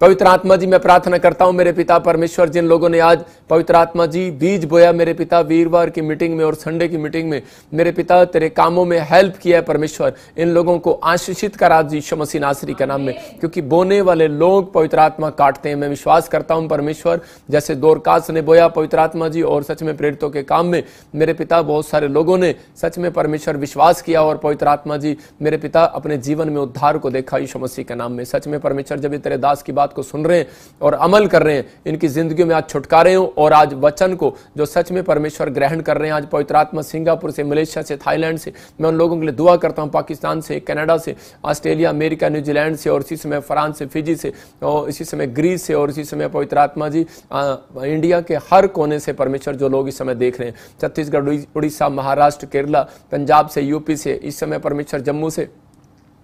पवित्र आत्मा जी मैं प्रार्थना करता हूं मेरे पिता परमेश्वर, जिन लोगों ने आज पवित्र आत्मा जी बीज बोया मेरे पिता वीरवार की मीटिंग में और संडे की मीटिंग में मेरे पिता तेरे कामों में हेल्प किया है परमेश्वर, इन लोगों को आशीषित करा आज यीशु मसीह नासरी के नाम में, क्योंकि बोने वाले लोग पवित्र आत्मा काटते हैं। मैं विश्वास करता हूं परमेश्वर, जैसे दोरकास ने बोया पवित्र आत्मा जी और सच में प्रेरितों के काम में मेरे पिता बहुत सारे लोगों ने सच में परमेश्वर विश्वास किया और पवित्र आत्मा जी मेरे पिता अपने जीवन में उद्धार को देखा यीशु मसीह के नाम में। सच में परमेश्वर जब ये तेरे दास की बात को सुन रहे हैं और अमल कर रहे हैं, इनकी जिंदगी में आज छुटकारे हो और आज वचन को जो सच में परमेश्वर ग्रहण कर रहे हैं, आज पवित्र आत्मा सिंगापुर से, मलेशिया से, थाईलैंड से मैं उन लोगों के लिए दुआ करता हूं, पाकिस्तान से, कनाडा से, ऑस्ट्रेलिया, अमेरिका, न्यूजीलैंड से और इसी समय फ्रांस से, फिजी से और इसी समय ग्रीस से और इसी समय पवित्र आत्मा जी इंडिया के हर कोने से परमेश्वर जो लोग इस समय देख रहे हैं, छत्तीसगढ़, उड़ीसा, महाराष्ट्र, केरला, पंजाब से, यूपी से, इस समय परमेश्वर जम्मू से,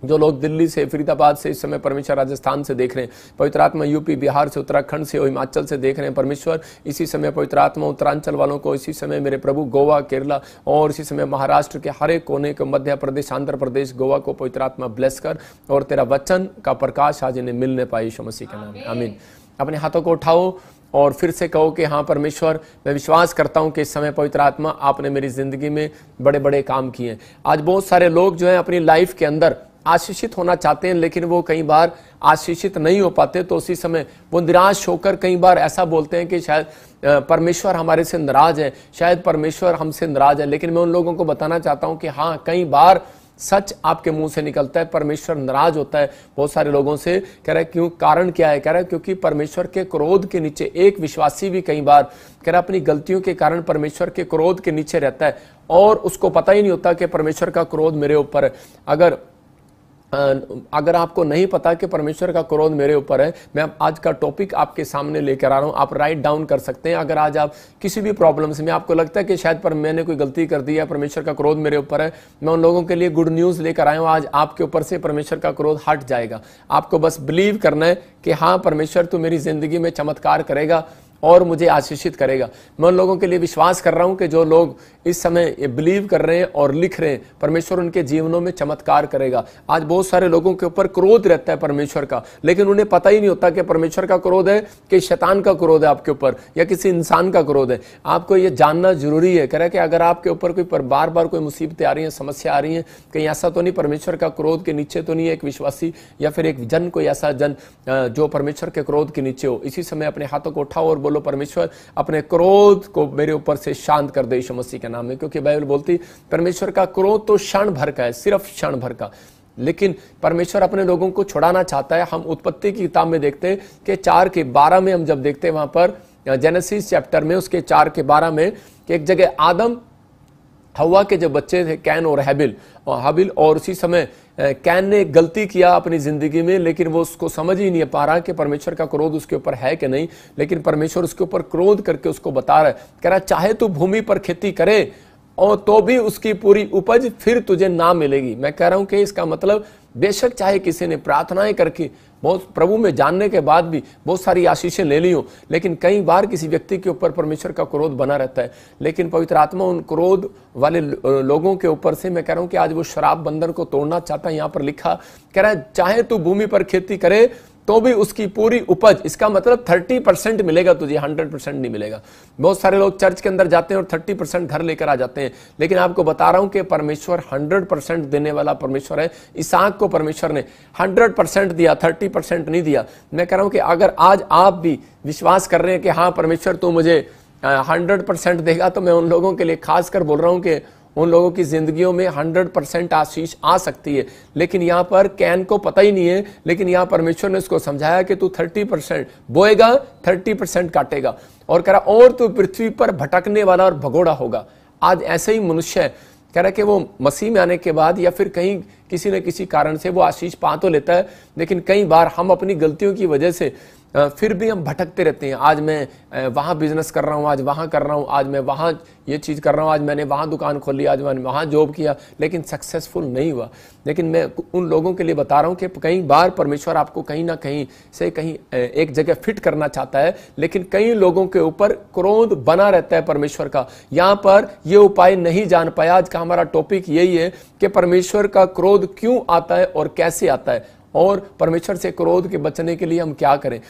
जो लोग दिल्ली से, फरीदाबाद से, इस समय परमेश्वर राजस्थान से देख रहे हैं, पवित्र आत्मा यूपी, बिहार से, उत्तराखंड से और हिमाचल से देख रहे हैं परमेश्वर, इसी समय पवित्र आत्मा उत्तरांचल वालों को, इसी समय मेरे प्रभु गोवा, केरला और इसी समय महाराष्ट्र के हर एक कोने को, मध्य प्रदेश, आंध्र प्रदेश, गोवा को पवित्र आत्मा ब्लेस कर और तेरा वचन का प्रकाश आज इन्हें मिलने पाए यीशु मसीह के नाम में, आमीन। अपने हाथों को उठाओ और फिर से कहो कि हाँ परमेश्वर, मैं विश्वास करता हूँ कि इस समय पवित्र आत्मा आपने मेरी जिंदगी में बड़े बड़े काम किए हैं। आज बहुत सारे लोग जो हैं अपनी लाइफ के अंदर आशीषित होना चाहते हैं, लेकिन वो कई बार आशीषित नहीं हो पाते, तो उसी समय वो निराश होकर कई बार ऐसा बोलते हैं कि शायद परमेश्वर हमारे से नाराज है, शायद परमेश्वर हमसे नाराज है। लेकिन मैं उन लोगों को बताना चाहता हूं कि हाँ, कई बार सच आपके मुंह से निकलता है, परमेश्वर नाराज होता है बहुत सारे लोगों से। कह रहा है क्यों, कारण क्या है? कह रहा है क्योंकि परमेश्वर के क्रोध के नीचे एक विश्वासी भी कई बार कह रहा है अपनी गलतियों के कारण परमेश्वर के क्रोध के नीचे रहता है और उसको पता ही नहीं होता कि परमेश्वर का क्रोध मेरे ऊपर है। अगर आपको नहीं पता कि परमेश्वर का क्रोध मेरे ऊपर है, मैं आज का टॉपिक आपके सामने लेकर आ रहा हूं, आप राइट डाउन कर सकते हैं। अगर आज आप किसी भी प्रॉब्लम से, में आपको लगता है कि शायद पर मैंने कोई गलती कर दी है, परमेश्वर का क्रोध मेरे ऊपर है, मैं उन लोगों के लिए गुड न्यूज़ लेकर आया हूं। आज आपके ऊपर से परमेश्वर का क्रोध हट जाएगा। आपको बस बिलीव करना है कि हाँ परमेश्वर तू मेरी जिंदगी में चमत्कार करेगा और मुझे आशीषित करेगा। मैं उन लोगों के लिए विश्वास कर रहा हूं कि जो लोग इस समय ये बिलीव कर रहे हैं और लिख रहे हैं, परमेश्वर उनके जीवनों में चमत्कार करेगा। आज बहुत सारे लोगों के ऊपर क्रोध रहता है परमेश्वर का, लेकिन उन्हें पता ही नहीं होता कि परमेश्वर का क्रोध है कि शैतान का क्रोध है आपके ऊपर या किसी इंसान का क्रोध है। आपको ये जानना जरूरी है। कह रहा है कि अगर आपके ऊपर कोई बार बार कोई मुसीबतें आ रही हैं, समस्या आ रही हैं, कहीं ऐसा तो नहीं परमेश्वर का क्रोध के नीचे तो नहीं है एक विश्वासी या फिर एक जन, कोई ऐसा जन जो परमेश्वर के क्रोध के नीचे हो। इसी समय अपने हाथों को उठाओ और बोलो परमेश्वर अपने क्रोध को मेरे ऊपर से शांत कर दे यीशु मसीह के नाम में। क्योंकि बाइबल बोलती परमेश्वर का क्रोध तो क्षण भर का है, सिर्फ क्षण भर का, लेकिन परमेश्वर अपने लोगों को छुड़ाना चाहता है। हम उत्पत्ति की किताब में देखते हैं कि 4:12 में हम जब देखते हैं वहां पर जेनेसिस चैप्टर में उसके 4:12 में कि एक जगह आदम हवा के जो बच्चे थे कैन और हाबिल, और उसी समय कैन ने गलती किया अपनी जिंदगी में, लेकिन वो उसको समझ ही नहीं पा रहा कि परमेश्वर का क्रोध उसके ऊपर है कि नहीं। लेकिन परमेश्वर उसके ऊपर क्रोध करके उसको बता रहा है, कह रहा चाहे तू भूमि पर खेती करे और तो भी उसकी पूरी उपज फिर तुझे ना मिलेगी। मैं कह रहा हूं कि इसका मतलब बेशक चाहे किसी ने प्रार्थनाएं करके बहुत प्रभु में जानने के बाद भी बहुत सारी आशीषें ले ली हो, लेकिन कई बार किसी व्यक्ति के ऊपर परमेश्वर का क्रोध बना रहता है। लेकिन पवित्र आत्मा उन क्रोध वाले लोगों के ऊपर से, मैं कह रहा हूं कि आज वो शराब बंधन को तोड़ना चाहता है। यहां पर लिखा कह रहा है चाहे तू भूमि पर खेती करे तो भी उसकी पूरी उपज, इसका मतलब 30% मिलेगा तुझे, 100% नहीं मिलेगा। बहुत सारे लोग चर्च के अंदर जाते हैं और 30% घर लेकर आ जाते हैं, लेकिन आपको बता रहा हूं कि परमेश्वर 100% देने वाला परमेश्वर है। इसहाक को परमेश्वर ने 100% दिया, 30% नहीं दिया। मैं कह रहा हूं कि अगर आज आप भी विश्वास कर रहे हैं कि हाँ परमेश्वर तू मुझे 100% देगा, तो मैं उन लोगों के लिए खासकर बोल रहा हूं कि उन लोगों की जिंदगियों में 100% आशीष आ सकती है। लेकिन यहाँ पर कैन को पता ही नहीं है, लेकिन यहाँ परमेश्वर ने उसको समझाया कि तू 30% बोएगा, 30% काटेगा। और कह रहा और तू पृथ्वी पर भटकने वाला और भगोड़ा होगा। आज ऐसे ही मनुष्य है, कह रहा कि वो मसीह में आने के बाद या फिर कहीं किसी न किसी कारण से वो आशीष पा तो लेता है, लेकिन कई बार हम अपनी गलतियों की वजह से फिर भी हम भटकते रहते हैं। आज मैं वहाँ बिजनेस कर रहा हूँ, आज वहाँ कर रहा हूँ, आज मैं वहाँ ये चीज़ कर रहा हूँ, आज मैंने वहाँ दुकान खोली, आज मैंने वहाँ जॉब किया, लेकिन सक्सेसफुल नहीं हुआ। लेकिन मैं उन लोगों के लिए बता रहा हूँ कि कई बार परमेश्वर आपको कहीं ना कहीं से कहीं एक जगह फिट करना चाहता है, लेकिन कई लोगों के ऊपर क्रोध बना रहता है परमेश्वर का। यहाँ पर ये उपाय नहीं जान पाया। आज का हमारा टॉपिक यही है कि परमेश्वर का क्रोध क्यों आता है और कैसे आता है, और परमेश्वर से क्रोध के बचने के लिए हम क्या करें।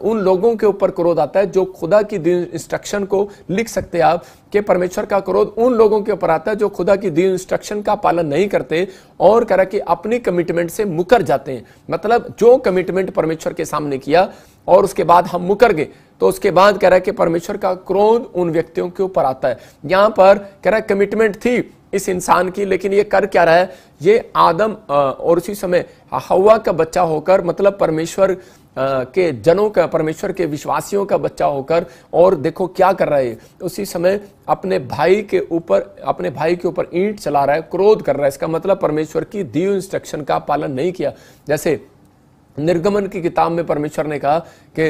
उन लोगों के ऊपर क्रोध आता है जो खुदा की दी इंस्ट्रक्शन को लिख सकते हैं आप कि परमेश्वर का क्रोध उन लोगों के ऊपर आता है जो खुदा की दी इंस्ट्रक्शन का पालन नहीं करते और कह रहा कि अपनी कमिटमेंट से मुकर जाते हैं। मतलब जो कमिटमेंट परमेश्वर के सामने किया और उसके बाद हम मुकर गए, तो उसके बाद कह रहा है कि परमेश्वर का क्रोध उन व्यक्तियों के ऊपर आता है। यहां पर कह रहा है कमिटमेंट थी इस इंसान की, लेकिन ये कर क्या रहा है, ये आदम और उसी समय हव्वा का बच्चा होकर, मतलब परमेश्वर के जनों का, परमेश्वर के विश्वासियों का बच्चा होकर, और देखो क्या कर रहा है, उसी समय अपने भाई के ऊपर ईंट चला रहा है, क्रोध कर रहा है। इसका मतलब परमेश्वर की दी हुई इंस्ट्रक्शन का पालन नहीं किया। जैसे निर्गमन की किताब में परमेश्वर ने कहा कि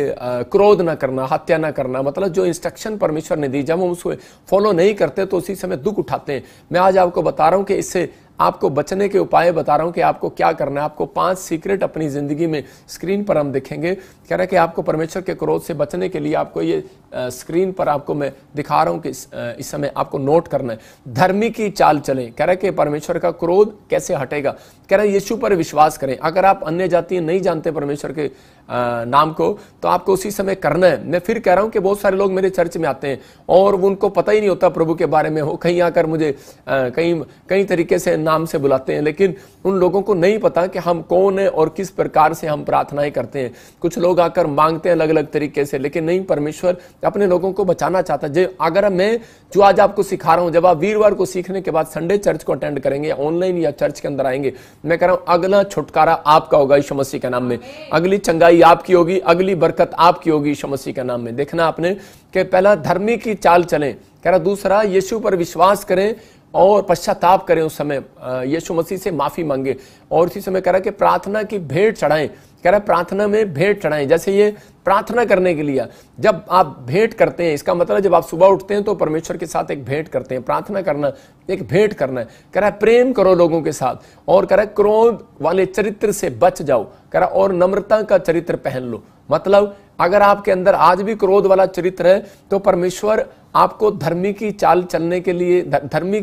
क्रोध ना करना, हत्या ना करना, मतलब जो इंस्ट्रक्शन परमेश्वर ने दी जब हम उसको फॉलो नहीं करते तो उसी समय दुख उठाते हैं। मैं आज आपको बता रहा हूं कि इससे आपको बचने के उपाय बता रहा हूं कि आपको क्या करना है। आपको 5 सीक्रेट अपनी जिंदगी में स्क्रीन पर हम देखेंगे। कह रहा है कि आपको परमेश्वर के क्रोध से बचने के लिए आपको ये स्क्रीन पर आपको मैं दिखा रहा हूं कि इस समय आपको नोट करना है। धर्मी की चाल चलें। कह रहा है कि परमेश्वर का क्रोध कैसे हटेगा। कह रहा है यीशु पर विश्वास करें। अगर आप अन्य जाति नहीं जानते परमेश्वर के नाम को, तो आपको उसी समय करना है। मैं फिर कह रहा हूं कि बहुत सारे लोग मेरे चर्च में आते हैं और उनको पता ही नहीं होता प्रभु के बारे में। हो कहीं आकर मुझे कई तरीके से नाम से बुलाते हैं, लेकिन उन लोगों को नहीं पता कि हम कौन है और किस प्रकार से हम प्रार्थनाएं करते हैं। कुछ लोग आकर मांगते हैं अलग अलग तरीके से, लेकिन नहीं, परमेश्वर अपने लोगों को बचाना चाहता है। अगर मैं जो आज आपको सिखा रहा हूं, जब आप वीरवार को सीखने के बाद संडे चर्च को अटेंड करेंगे, ऑनलाइन या चर्च के अंदर आएंगे, मैं कह रहा हूं अगला छुटकारा आपका होगा यीशु मसीह के नाम में। अगली चंगाई आपकी होगी, अगली बरकत आपकी होगी यीशु मसीह के नाम में। देखना आपने कि पहला धर्मी की चाल चलें। कह रहा दूसरा यीशु पर विश्वास करें और पश्चाताप करें, उस समय यीशु मसीह से माफी मांगे। और इसी समय कह रहा है कि प्रार्थना की भेंट चढ़ाएं। कह रहा है प्रार्थना में भेंट चढ़ाएं। जैसे ये प्रार्थना करने के लिए जब आप भेंट करते हैं, इसका मतलब जब आप सुबह उठते हैं तो परमेश्वर के साथ एक भेंट करते हैं। प्रार्थना करना एक भेंट करना है। कह रहा है प्रेम करो लोगों के साथ, और कह रहा है क्रोध वाले चरित्र से बच जाओ। कह रहा और नम्रता का चरित्र पहन लो। मतलब अगर आपके अंदर आज भी क्रोध वाला चरित्र है तो परमेश्वर आपको धर्मी की चाल चलने के लिए धर्मी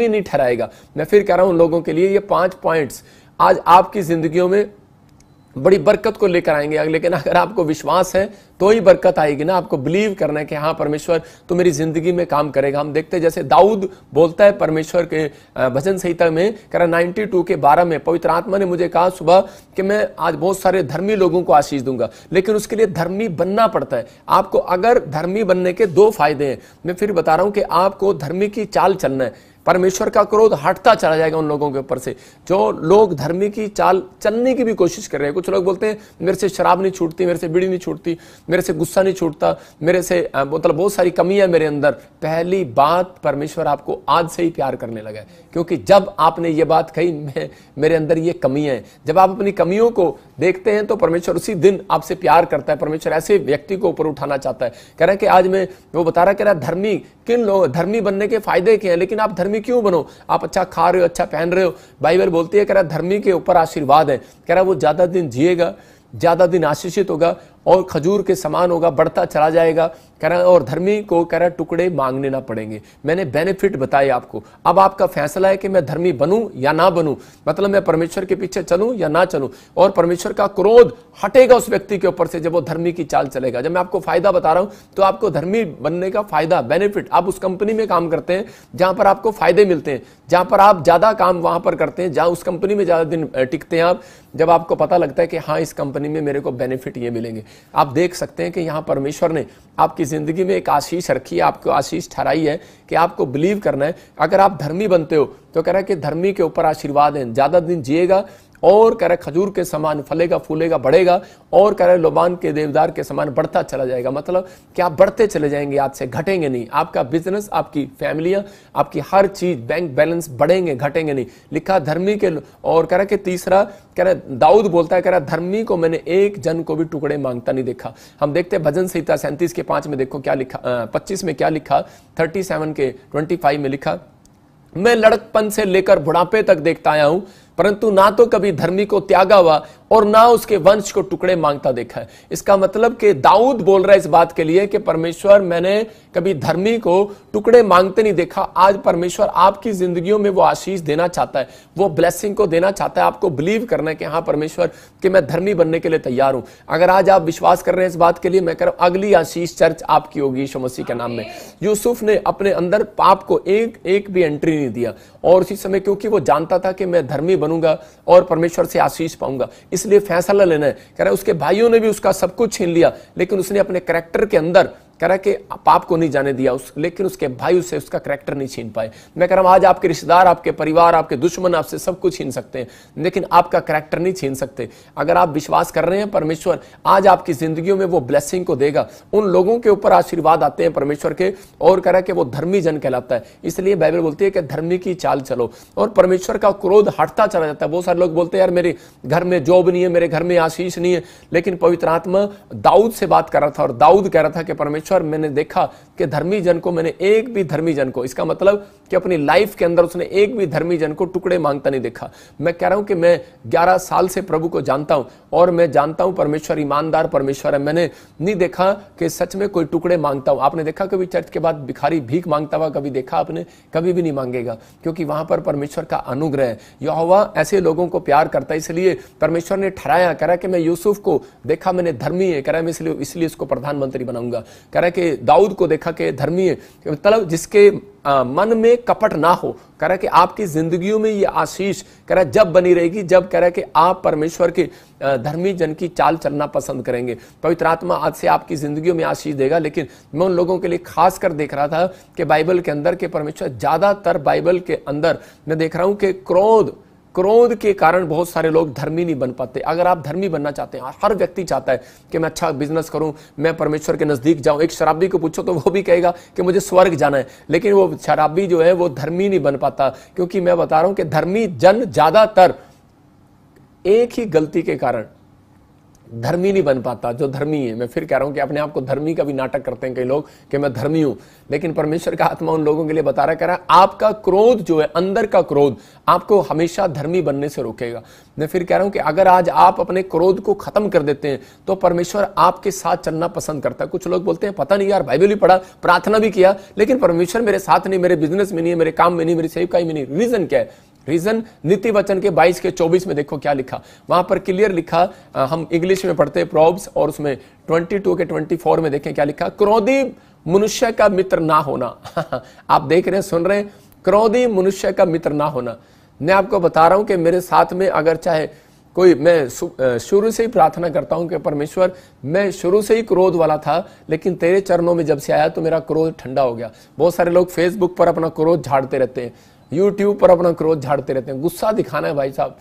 नहीं ठहराएगा। मैं फिर कह रहा हूं लोगों के लिए ये 5 पॉइंट्स आज आपकी जिंदगियों में बड़ी बरकत को लेकर आएंगे। लेकिन अगर आपको विश्वास है तो ही बरकत आएगी ना। आपको बिलीव करना है कि हाँ परमेश्वर तो मेरी जिंदगी में काम करेगा। हम देखते हैं जैसे दाऊद बोलता है परमेश्वर के भजन संहिता में, कह रहा 92 के 12 में, पवित्र आत्मा ने मुझे कहा सुबह कि मैं आज बहुत सारे धर्मी लोगों को आशीष दूंगा, लेकिन उसके लिए धर्मी बनना पड़ता है। आपको अगर धर्मी बनने के 2 फायदे हैं। मैं फिर बता रहा हूं कि आपको धर्मी की चाल चलना है। परमेश्वर का क्रोध हटता चला जाएगा उन लोगों के ऊपर से जो लोग धर्मी की चाल चलने की भी कोशिश कर रहे हैं। कुछ लोग बोलते हैं मेरे से शराब नहीं छूटती, मेरे से बीड़ी नहीं छूटती, मेरे से गुस्सा नहीं छूटता, मेरे से मतलब बहुत सारी कमियां मेरे अंदर। पहली बात, परमेश्वर आपको आज से ही प्यार करने लगा है, क्योंकि जब आपने ये बात कही मेरे अंदर ये कमियां हैं, जब आप अपनी कमियों को देखते हैं तो परमेश्वर उसी दिन आपसे प्यार करता है। परमेश्वर ऐसे व्यक्ति को ऊपर उठाना चाहता है। कह रहा है कि आज मैं वो बता रहा, कह रहा धर्मी किन लोग, धर्मी बनने के फायदे क्या है, लेकिन आप धर्मी क्यों बनो? आप अच्छा खा रहे हो, अच्छा पहन रहे हो, बाइबल बोलती है कह रहा धर्मी के ऊपर आशीर्वाद है। कह रहा वो ज्यादा दिन जिएगा, ज्यादा दिन आशीषित होगा और खजूर के समान होगा, बढ़ता चला जाएगा। कह रहा और धर्मी को कह रहा टुकड़े मांगने ना पड़ेंगे। मैंने बेनिफिट बताए आपको। अब आपका फैसला है कि मैं धर्मी बनूं या ना बनूं, मतलब मैं परमेश्वर के पीछे चलूं या ना चलूं। और परमेश्वर का क्रोध हटेगा उस व्यक्ति के ऊपर से जब वो धर्मी की चाल चलेगा। जब मैं आपको फायदा बता रहा हूं तो आपको धर्मी बनने का फायदा, बेनिफिट, आप उस कंपनी में काम करते हैं जहां पर आपको फायदे मिलते हैं, जहां पर आप ज्यादा काम वहां पर करते हैं, जहां उस कंपनी में ज्यादा दिन टिकते हैं आप, जब आपको पता लगता है कि हाँ इस कंपनी में मेरे को बेनिफिट ये मिलेंगे। आप देख सकते हैं कि यहाँ परमेश्वर ने आपकी जिंदगी में एक आशीष रखी है, आपको आशीष ठहराई है कि आपको बिलीव करना है। अगर आप धर्मी बनते हो तो कह रहा है कि धर्मी के ऊपर आशीर्वाद है, ज्यादा दिन जिएगा, और कह रहा है खजूर के समान फलेगा, फूलेगा, बढ़ेगा, और कह रहा है लोबान के देवदार के समान बढ़ता चला जाएगा। मतलब कि आप बढ़ते चले जाएंगे, आज से घटेंगे नहीं। आपका बिजनेस, आपकी फैमिलियां, आपकी हर चीज, बैंक बैलेंस बढ़ेंगे, घटेंगे नहीं। लिखा धर्मी के। और कह रहा है कि तीसरा, कह रहा है दाऊद बोलता है, कह रहा है धर्मी को मैंने एक जन को भी टुकड़े मांगता नहीं देखा। हम देखते हैं भजन संहिता 37 के 5 में, देखो क्या लिखा, 25 में क्या लिखा, 37 के 25 में लिखा, मैं लड़कपन से लेकर बुढ़ापे तक देखता आया हूं, परंतु ना तो कभी धर्मी को त्यागा हुआ और ना उसके वंश को टुकड़े मांगता देखा है। इसका मतलब कि दाऊद बोल रहा है इस बात के लिए कि परमेश्वर मैंने कभी धर्मी को टुकड़े मांगते नहीं देखा। आज परमेश्वर आपकी जिंदगियों में वो आशीष देना चाहता है, वो ब्लेसिंग को देना चाहता है। आपको बिलीव करना है कि हाँ परमेश्वर कि मैं धर्मी बनने के लिए तैयार हूं। अगर आज आप विश्वास कर रहे हैं इस बात के लिए, मैं कह रहा हूं अगली आशीष चर्च आपकी होगी यीशु मसीह के नाम में। यूसुफ ने अपने अंदर पाप को एक भी एंट्री नहीं दिया, और उसी समय क्योंकि वो जानता था कि मैं धर्मी बनूंगा और परमेश्वर से आशीष पाऊंगा, इसलिए फैसला लेना है। कह रहा उसके भाइयों ने भी उसका सब कुछ छीन लिया, लेकिन उसने अपने कैरेक्टर के अंदर कह रहा कि पाप को नहीं जाने दिया, लेकिन उसके भाई उससे उसका कैरेक्टर नहीं छीन पाए। मैं कह रहा हूं आज आपके रिश्तेदार, आपके परिवार, आपके दुश्मन आपसे सब कुछ छीन सकते हैं, लेकिन आपका कैरेक्टर नहीं छीन सकते। अगर आप विश्वास कर रहे हैं परमेश्वर आज आपकी जिंदगियों में वो ब्लेसिंग को देगा। उन लोगों के ऊपर आशीर्वाद आते हैं परमेश्वर के, और कह रहा कि वो धर्मी जन कहलाता है। इसलिए बाइबल बोलती है कि धर्मी की चाल चलो, और परमेश्वर का क्रोध हटता चला जाता है। बहुत सारे लोग बोलते हैं यार मेरे घर में जॉब नहीं है, मेरे घर में आशीष नहीं है, लेकिन पवित्र आत्मा दाऊद से बात कर रहा था, और दाऊद कह रहा था कि परमेश्वर मैंने देखा कि धर्मी जन को, मैंने एक भी धर्मी जन को, इसका मतलब कि अपनी लाइफ के अंदर उसने एक भी धर्मी जन को टुकड़े मांगता नहीं देखा। मैं कह रहा हूं कि मैं 11 साल से प्रभु को जानता हूं, और मैं जानता हूं परमेश्वर ईमानदार परमेश्वर है। मैंने नहीं देखा कि सच में कोई टुकड़े मांगता हूं। आपने देखा कभी चर्च के बाद भिखारी भीख मांगता हुआ कभी देखा आपने? कभी भी नहीं मांगेगा, क्योंकि वहां पर परमेश्वर का अनुग्रह है। यहोवा ऐसे लोगों को प्यार करता है, इसलिए परमेश्वर ने ठहराया। कह रहा कि मैं यूसुफ को देखा, मैंने धर्मी है, कह रहा मैं इसलिए उसको प्रधानमंत्री बनाऊंगा। कह रहा कि दाऊद को देखा कि धर्मी है, मतलब जिसके मन में कपट ना हो। कह रहा कि आपकी जिंदगियों में ये आशीष कह रहा जब बनी रहेगी, जब कह रहा कि आप परमेश्वर के धर्मी जन की चाल चलना पसंद करेंगे। पवित्र आत्मा आज से आपकी जिंदगियों में आशीष देगा। लेकिन मैं उन लोगों के लिए खास कर देख रहा था कि बाइबल के अंदर के परमेश्वर, ज्यादातर बाइबल के अंदर मैं देख रहा हूं कि क्रोध के कारण बहुत सारे लोग धर्मी नहीं बन पाते। अगर आप धर्मी बनना चाहते हैं, हर व्यक्ति चाहता है कि मैं अच्छा बिजनेस करूं, मैं परमेश्वर के नजदीक जाऊं। एक शराबी को पूछो तो वो भी कहेगा कि मुझे स्वर्ग जाना है, लेकिन वो शराबी जो है वो धर्मी नहीं बन पाता, क्योंकि मैं बता रहा हूं कि धर्मी जन ज्यादातर एक ही गलती के कारण धर्मी नहीं बन पाता जो धर्मी है। मैं फिर कह रहा हूं कि अपने आप को धर्मी का भी नाटक करते हैं कई लोग कि मैं धर्मी हूं, लेकिन परमेश्वर का आत्मा उन लोगों के लिए बता रहा है, कह रहा है आपका क्रोध जो है, अंदर का क्रोध आपको हमेशा धर्मी बनने से रोकेगा। मैं फिर कह रहा हूं कि अगर आज आप अपने क्रोध को खत्म कर देते हैं तो परमेश्वर आपके साथ चलना पसंद करता है। कुछ लोग बोलते हैं पता नहीं यार, बाइबल भी पढ़ा, प्रार्थना भी किया, लेकिन परमेश्वर मेरे साथ नहीं, मेरे बिजनेस में नहीं है, मेरे काम में नहीं, मेरी सेवकाई में नहीं। रीजन क्या है? रीजन नीति वचन के 22 के 24 में देखो क्या लिखा, वहां पर क्लियर लिखा। हम इंग्लिश में पढ़ते हैं प्रोव्स, और उसमें 22 के 24 में देखें क्या लिखा, क्रोधी मनुष्य का मित्र ना होना। आप देख रहे हैं, सुन रहे हैं, क्रोधी मनुष्य का मित्र ना होना। मैं आपको बता रहा हूं कि मेरे साथ में अगर चाहे कोई, मैं शुरू से ही प्रार्थना करता हूं कि परमेश्वर मैं शुरू से ही क्रोध वाला था, लेकिन तेरे चरणों में जब से आया तो मेरा क्रोध ठंडा हो गया। बहुत सारे लोग फेसबुक पर अपना क्रोध झाड़ते रहते हैं, यूट्यूब पर अपना क्रोध झाड़ते रहते हैं। गुस्सा दिखाना है भाई साहब,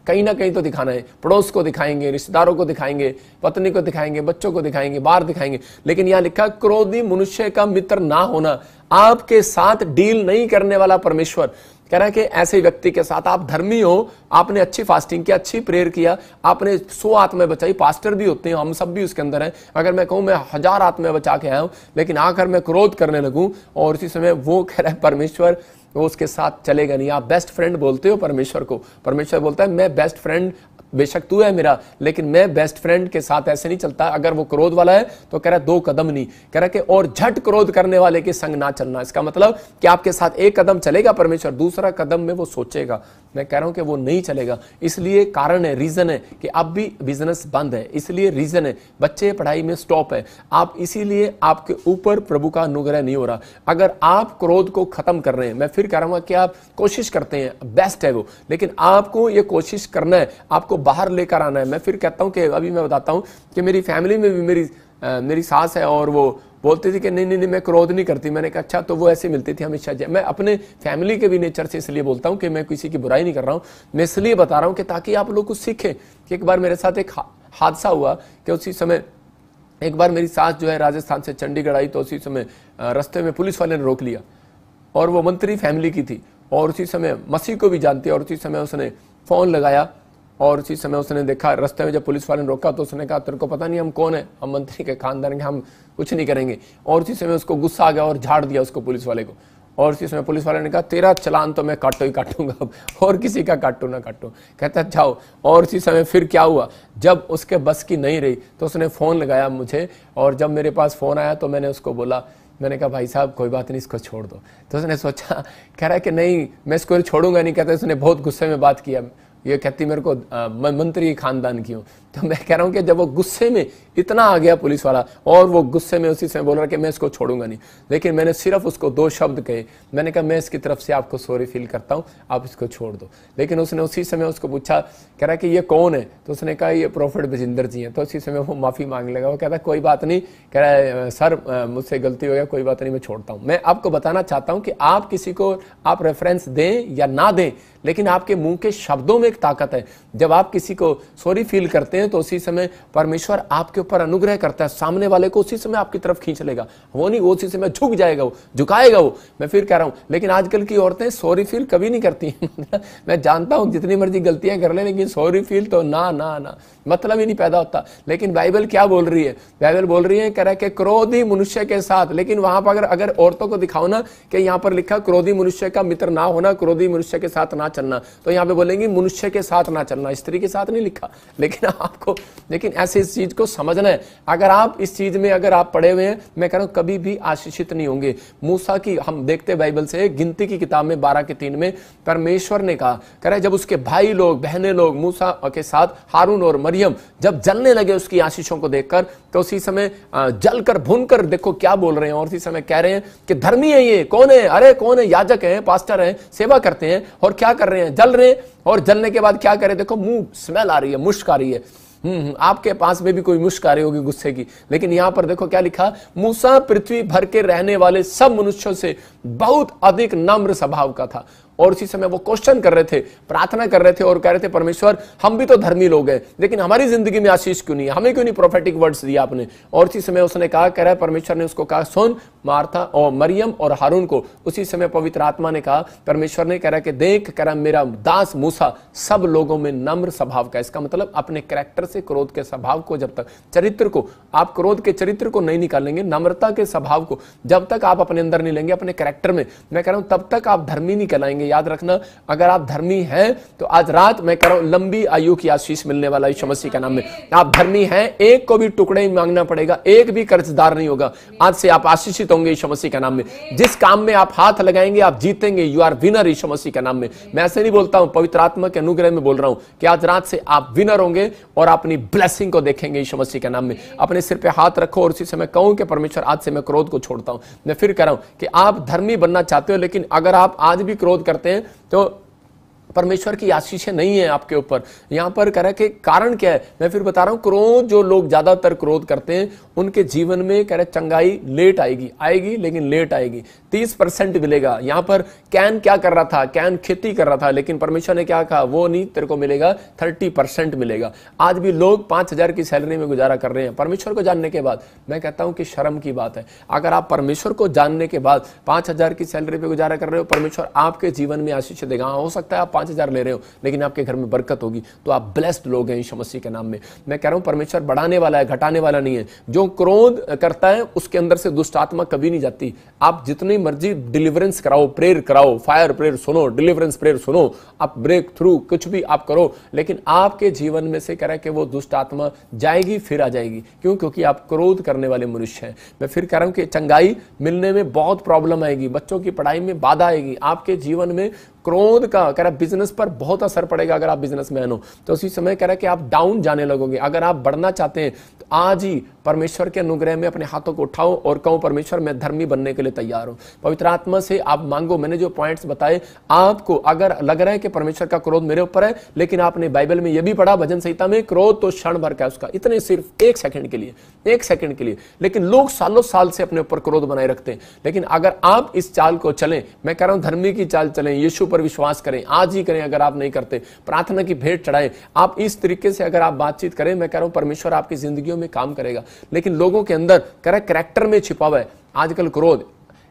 कहीं ना कहीं तो दिखाना है। पड़ोस को दिखाएंगे, रिश्तेदारों को दिखाएंगे, पत्नी को दिखाएंगे, बच्चों को दिखाएंगे, बाहर दिखाएंगे, लेकिन यहां लिखा क्रोधी मनुष्य का मित्र ना होना। आपके साथ डील नहीं करने वाला परमेश्वर कह रहा है कि ऐसे व्यक्ति के साथ आप धर्मी हो, आपने अच्छी फास्टिंग की, अच्छी प्रेयर किया, आपने 100 आत्माएं बचाई, पास्टर भी होते हैं, हम सब भी उसके अंदर हैं। अगर मैं कहूं मैं 1000 आत्माएं बचा के आया हूं, लेकिन आकर मैं क्रोध करने लगूं, और उसी समय वो कह रहा है परमेश्वर वो उसके साथ चलेगा नहीं। आप बेस्ट फ्रेंड बोलते हो परमेश्वर को, परमेश्वर बोलता है मैं बेस्ट फ्रेंड, बेशक तू है मेरा, लेकिन मैं बेस्ट फ्रेंड के साथ ऐसे नहीं चलता। अगर वो क्रोध वाला है तो कह रहा है 2 कदम नहीं, कह रहा है कि और झट क्रोध करने वाले के संग ना चलना। इसका मतलब कि आपके साथ 1 कदम चलेगा परमेश्वर, दूसरा कदम में वो सोचेगा। मैं कह रहा हूं कि वो नहीं चलेगा। इसलिए कारण है, रीजन है कि अब भी बिजनेस बंद है, इसलिए रीजन है बच्चे पढ़ाई में स्टॉप है, आप इसीलिए आपके ऊपर प्रभु का अनुग्रह नहीं हो रहा। अगर आप क्रोध को खत्म कर रहे हैं, मैं फिर कह रहा हूं कि आप कोशिश करते हैं, बेस्ट है वो, लेकिन आपको ये कोशिश करना है, आपको बाहर लेकर आना है। मैं फिर कहता हूं कि अभी मैं बताता हूं कि मेरी फैमिली में भी मेरी सास है, और वो बोलती थी कि नहीं मैं क्रोध नहीं करती। मैंने कहा अच्छा, तो वो ऐसे मिलती थी हमेशा। मैं अपने फैमिली के भी नेचर से इसलिए बोलता हूं कि मैं किसी की बुराई नहीं कर रहा हूं, मैं इसलिए बता रहा हूं कि ताकि आप लोग कुछ सीखें। कि एक बार मेरे साथ एक हादसा हुआ कि उसी समय एक बार मेरी सास जो है राजस्थान से चंडीगढ़ आई, तो उसी समय रास्ते में पुलिस वाले ने रोक लिया, और वो मंत्री फैमिली की थी, और उसी समय मसीह को भी जानती है, और उसी समय उसने फोन लगाया, और उसी समय उसने देखा रास्ते में जब पुलिस वाले ने रोका तो उसने कहा तेरे को पता नहीं हम कौन है, हम मंत्री के खानदान के, हम कुछ नहीं करेंगे। और उसी समय उसको गुस्सा आ गया और झाड़ दिया उसको, पुलिस वाले को। और उसी समय पुलिस वाले ने कहा तेरा चलान तो मैं काटो ही काटूंगा अब, और किसी का काटू ना काटू। कहता जाओ। और उसी समय फिर क्या हुआ, जब उसके बस की नहीं रही तो उसने फ़ोन लगाया मुझे, और जब मेरे पास फ़ोन आया तो मैंने उसको बोला, मैंने कहा भाई साहब कोई बात नहीं, इसको छोड़ दो। तो उसने सोचा, कह रहा है कि नहीं मैं इसको छोड़ूंगा नहीं। कहता उसने बहुत गुस्से में बात किया, ये कहती मेरे को मंत्री खानदान की हूँ। तो मैं कह रहा हूँ कि जब वो गुस्से में इतना आ गया पुलिस वाला, और वो गुस्से में उसी समय बोल रहा कि मैं इसको छोड़ूंगा नहीं, लेकिन मैंने सिर्फ उसको 2 शब्द कहे। मैंने कहा मैं इसकी तरफ से आपको सॉरी फील करता हूँ, आप इसको छोड़ दो। लेकिन उसने उसी समय उसको पूछा, कह रहा कि ये कौन है? तो उसने कहा ये प्रॉफिट बजिंदर जी हैं। तो उसी समय वो माफ़ी मांगने लगा। वो कहता कोई बात नहीं, कह रहा है सर मुझसे गलती हो गया, कोई बात नहीं मैं छोड़ता हूँ। मैं आपको बताना चाहता हूँ कि आप किसी को आप रेफरेंस दें या ना दें, लेकिन आपके मुंह के शब्दों में एक ताकत है। जब आप किसी को सॉरी फील करते हैं तो उसी समय परमेश्वर आपके ऊपर अनुग्रह करता है, सामने वाले को उसी समय आपकी तरफ खींच लेगा। वो नहीं, वो उसी समय झुक जाएगा, वो झुकाएगा वो। मैं फिर कह रहा हूं, लेकिन आजकल की औरतें सॉरी फील कभी नहीं करती मैं जानता हूं जितनी मर्जी गलतियां कर ले, लेकिन सॉरी फील तो ना ना ना, मतलब ही नहीं पैदा होता। लेकिन बाइबल क्या बोल रही है? बाइबल बोल रही है, कह रहा है कि क्रोधी मनुष्य के साथ, लेकिन वहां पर अगर औरतों को दिखाओ ना कि यहाँ पर लिखा क्रोधी मनुष्य का मित्र ना होना, क्रोधी मनुष्य के साथ ना चलना, तो यहाँ पे बोलेंगे मनुष्य के साथ ना चलना, स्त्री के साथ नहीं लिखा। लेकिन ऐसे इस चीज को समझना है। अगर आप इस चीज में अगर आप पढ़े हुए हैं, मैं कह रहा हूं कभी भी आशीषित नहीं होंगे। मूसा की हम देखते बाइबल से गिनती की किताब में 12:3 में परमेश्वर ने कहा, कह रहा जब उसके भाई लोग बहनें लोग मूसा के साथ हारून और मरियम जब जलने लगे उसकी आशीषों को देखकर, तो उसी समय जलकर भूनकर देखो क्या बोल रहे हैं, और उसी समय कह रहे हैं कि धर्मी है ये, कौन है? अरे कौन है? याजक है, पास्टर है, सेवा करते हैं, और क्या कर रहे हैं? जल रहे हैं। और जलने के बाद क्या करे? देखो मुंह स्मेल आ रही है, मुश्क आ रही है। आपके पास में भी कोई मुश्क आ रही होगी गुस्से की, लेकिन यहां पर देखो क्या लिखा, मूसा पृथ्वी भर के रहने वाले सब मनुष्यों से बहुत अधिक नम्र स्वभाव का था। और उसी समय वो क्वेश्चन कर रहे थे, प्रार्थना कर रहे थे और कह रहे थे परमेश्वर हम भी तो धर्मी लोग हैं, लेकिन हमारी जिंदगी में आशीष क्यों नहीं है? हमें क्यों नहीं प्रोफेटिक वर्ड्स दिया आपने? और उसी समय उसने कहा, कह रहा है परमेश्वर ने उसको कहा, सुन मार्था और मरियम और हारून को। उसी समय पवित्र आत्मा ने कहा, परमेश्वर ने कह रहा कि देख, कह रहा मेरा दास मूसा सब लोगों में नम्र स्वभाव का। इसका मतलब अपने कैरेक्टर से क्रोध के स्वभाव को, जब तक चरित्र को आप क्रोध के चरित्र को नहीं निकालेंगे, नम्रता के स्वभाव को जब तक आप अपने अंदर नहीं लेंगे, अपने कैरेक्टर में, मैं कह रहा हूं तब तक आप धर्मी नहीं कहलाएंगे। याद रखना, अगर आप धर्मी हैं तो आज रात मैं कह रहा हूं लंबी आयु की आशीष मिलने वाला यीशु मसीह का नाम में। आप धर्मी हैं, एक को भी टुकड़े ही मांगना पड़ेगा, एक भी कर्जदार नहीं होगा। आज से आप आशीषित होंगे यीशु मसीह का नाम में। जिस काम में आप हाथ लगाएंगे आप जीतेंगे। यू आर विनर यीशु मसीह का नाम में। मैं ऐसे नहीं बोलता हूं, पवित्र आत्मा के अनुग्रह में बोल रहा हूं कि आज रात से आप विनर होंगे और अपनी ब्लेसिंग को देखेंगे यीशु मसीह के नाम में। अपने सिर पे हाथ रखो और उसी समय कहूं कि परमेश्वर आज से मैं क्रोध को छोड़ता हूं। मैं फिर कह रहा हूं कि आप धर्मी बनना चाहते हो, लेकिन अगर आप आज भी क्रोध करते हैं तो परमेश्वर की आशीषें नहीं है आपके ऊपर। यहां पर कह रहा है कि कारण क्या है, मैं फिर बता रहा हूं। क्रोध, जो लोग ज्यादातर क्रोध करते हैं उनके जीवन में कह रहे चंगाई लेट आएगी लेकिन लेट आएगी। 30% मिलेगा। यहां पर कैन क्या कर रहा था? कैन खेती कर रहा था, लेकिन परमेश्वर ने क्या कहा, वो नहीं, तेरे को मिलेगा 30% मिलेगा। आज भी लोग 5,000 की सैलरी में गुजारा कर रहे हैं। परमेश्वर को जानने के बाद मैं कहता हूं कि शर्म की बात है। अगर आप परमेश्वर को जानने के बाद 5,000 की सैलरी पे गुजारा कर रहे हो, परमेश्वर आपके जीवन में आशीष देगा। हो सकता है आप 5,000 ले रहे हो, लेकिन आपके घर में बरकत होगी, तो आप ब्लेस्ड लोग हैं यीशु मसीह के नाम में। मैं कह रहा हूं परमेश्वर बढ़ाने वाला है, घटाने वाला नहीं है। जो क्रोध करता है उसके अंदर से दुष्ट आत्मा कभी नहीं जाती। आप जितनी मर्जी डिलीवरेंस कराओ, प्रेयर कराओ, फायर प्रेयर सुनो, डिलीवरेंस प्रेयर सुनो, आप ब्रेक थ्रू कुछ भी आप करो, लेकिन आपके जीवन में से कह रहा है कि वो दुष्ट आत्मा जाएगी फिर आ जाएगी। क्यों? क्योंकि आप क्रोध करने वाले मनुष्य हैं। मैं फिर कह रहा हूं कि चंगाई मिलने में बहुत प्रॉब्लम आएगी, बच्चों की पढ़ाई में बाधा आएगी, आपके जीवन में क्रोध का कह रहा बिजनेस पर बहुत असर पड़ेगा। अगर आप बिजनेसमैन हो तो उसी समय कह रहा है कि आप डाउन जाने लगोगे। अगर आप बढ़ना चाहते हैं तो आज ही परमेश्वर के अनुग्रह में अपने हाथों को उठाओ और कहो परमेश्वर मैं धर्मी बनने के लिए तैयार हूं। पवित्र आत्मा से आप मांगो। मैंने जो पॉइंट्स बताए आपको, अगर लग रहा है कि परमेश्वर का क्रोध मेरे ऊपर है, लेकिन आपने बाइबल में यह भी पढ़ा भजन संहिता में, क्रोध तो क्षण भर का है उसका, इतने सिर्फ 1 सेकंड के लिए, 1 सेकंड के लिए। लेकिन लोग सालों साल से अपने ऊपर क्रोध बनाए रखते हैं। लेकिन अगर आप इस चाल को चलें, मैं कह रहा हूं धर्मी की चाल चलें, यीशु पर विश्वास करें, आज ही करें। अगर आप नहीं करते, प्रार्थना की भेंट चढ़ाएं, आप इस तरीके से अगर आप बातचीत करें, मैं कह रहा हूं परमेश्वर आपकी जिंदगियों में काम करेगा। लेकिन लोगों के अंदर कह रहा कैरेक्टर में छिपा हुआ है आजकल क्रोध।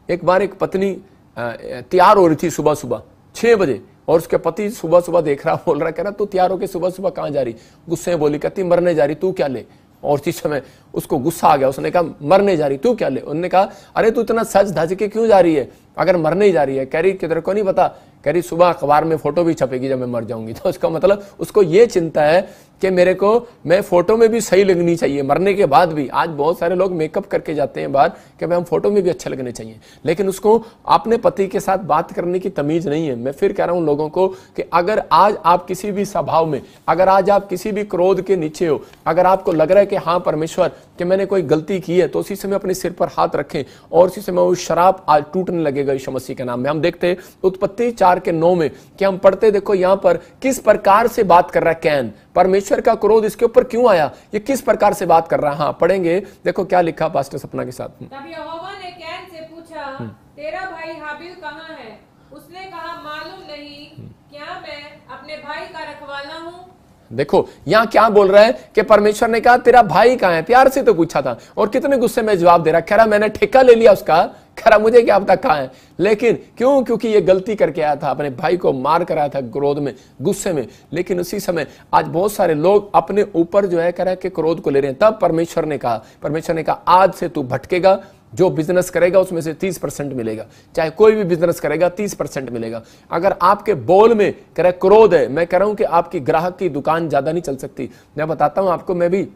एक बार एक पत्नी तैयार हो रही थी सुबह सुबह 6 बजे, और उसके पति सुबह सुबह देख रहा, बोल रहा, कह रहा तू तैयार होकर सुबह सुबह कहां जा रही? गुस्से में बोली, कहती मरने जा रही, तू क्या ले? और उसी समय उसको गुस्सा आ गया, उसने कहा मरने जा रही, तू क्या ले? उन्होंने कहा अरे तू इतना सज धज के क्यों जा रही है, अगर मरने ही जा रही है? कह रही कि तेरे को नहीं पता, कह रही सुबह अखबार में फोटो भी छपेगी जब मैं मर जाऊंगी। तो उसका मतलब उसको ये चिंता है कि मेरे को मैं फोटो में भी सही लगनी चाहिए मरने के बाद भी। आज बहुत सारे लोग मेकअप करके जाते हैं बाहर कि भाई हम फोटो में भी अच्छे लगने चाहिए, लेकिन उसको अपने पति के साथ बात करने की तमीज नहीं है। मैं फिर कह रहा हूं लोगों को कि अगर आज आप किसी भी स्वभाव में, अगर आज आप किसी भी क्रोध के नीचे हो, अगर आपको लग रहा है कि हाँ परमेश्वर कि मैंने कोई गलती की है, तो उसी समय अपने सिर पर हाथ रखें और उसी समय वो शराब आज टूटने लगेगा यीशु मसीह के नाम में। हम देखते हैं उत्पत्ति 4:9 में कि हम पढ़ते, देखो यहां पर किस प्रकार से बात कर रहा है कैन, परमेश्वर का क्रोध इसके ऊपर क्यों आया, ये किस प्रकार से बात कर रहा है। हाँ पढ़ेंगे, देखो क्या लिखा पास्टर सपना के साथ। तब यहोवा ने कैन से पूछा, तेरा भाई हाबिल कहाँ है? उसने कहा मालूम नहीं, क्या मैं अपने भाई का रखवाला हूँ? देखो यहां क्या बोल रहा है कि परमेश्वर ने कहा तेरा भाई कहां है, प्यार से तो पूछा था, और कितने गुस्से में जवाब दे रहा, कह रहा मैंने ठेका ले लिया उसका, कह रहा मुझे क्या पता कहां है। लेकिन क्यों? क्योंकि ये गलती करके आया था, अपने भाई को मार कर आया था क्रोध में, गुस्से में। लेकिन उसी समय आज बहुत सारे लोग अपने ऊपर जो है कह रहा है कि क्रोध को ले रहे हैं। तब परमेश्वर ने कहा आज से तू भटकेगा, जो बिजनेस करेगा उसमें से 30% मिलेगा, चाहे कोई भी बिजनेस करेगा 30% मिलेगा। अगर आपके बोल में कह रहा क्रोध है, मैं कह रहा हूं कि आपकी ग्राहक की दुकान ज्यादा नहीं चल सकती। मैं बताता हूं आपको, मैं भी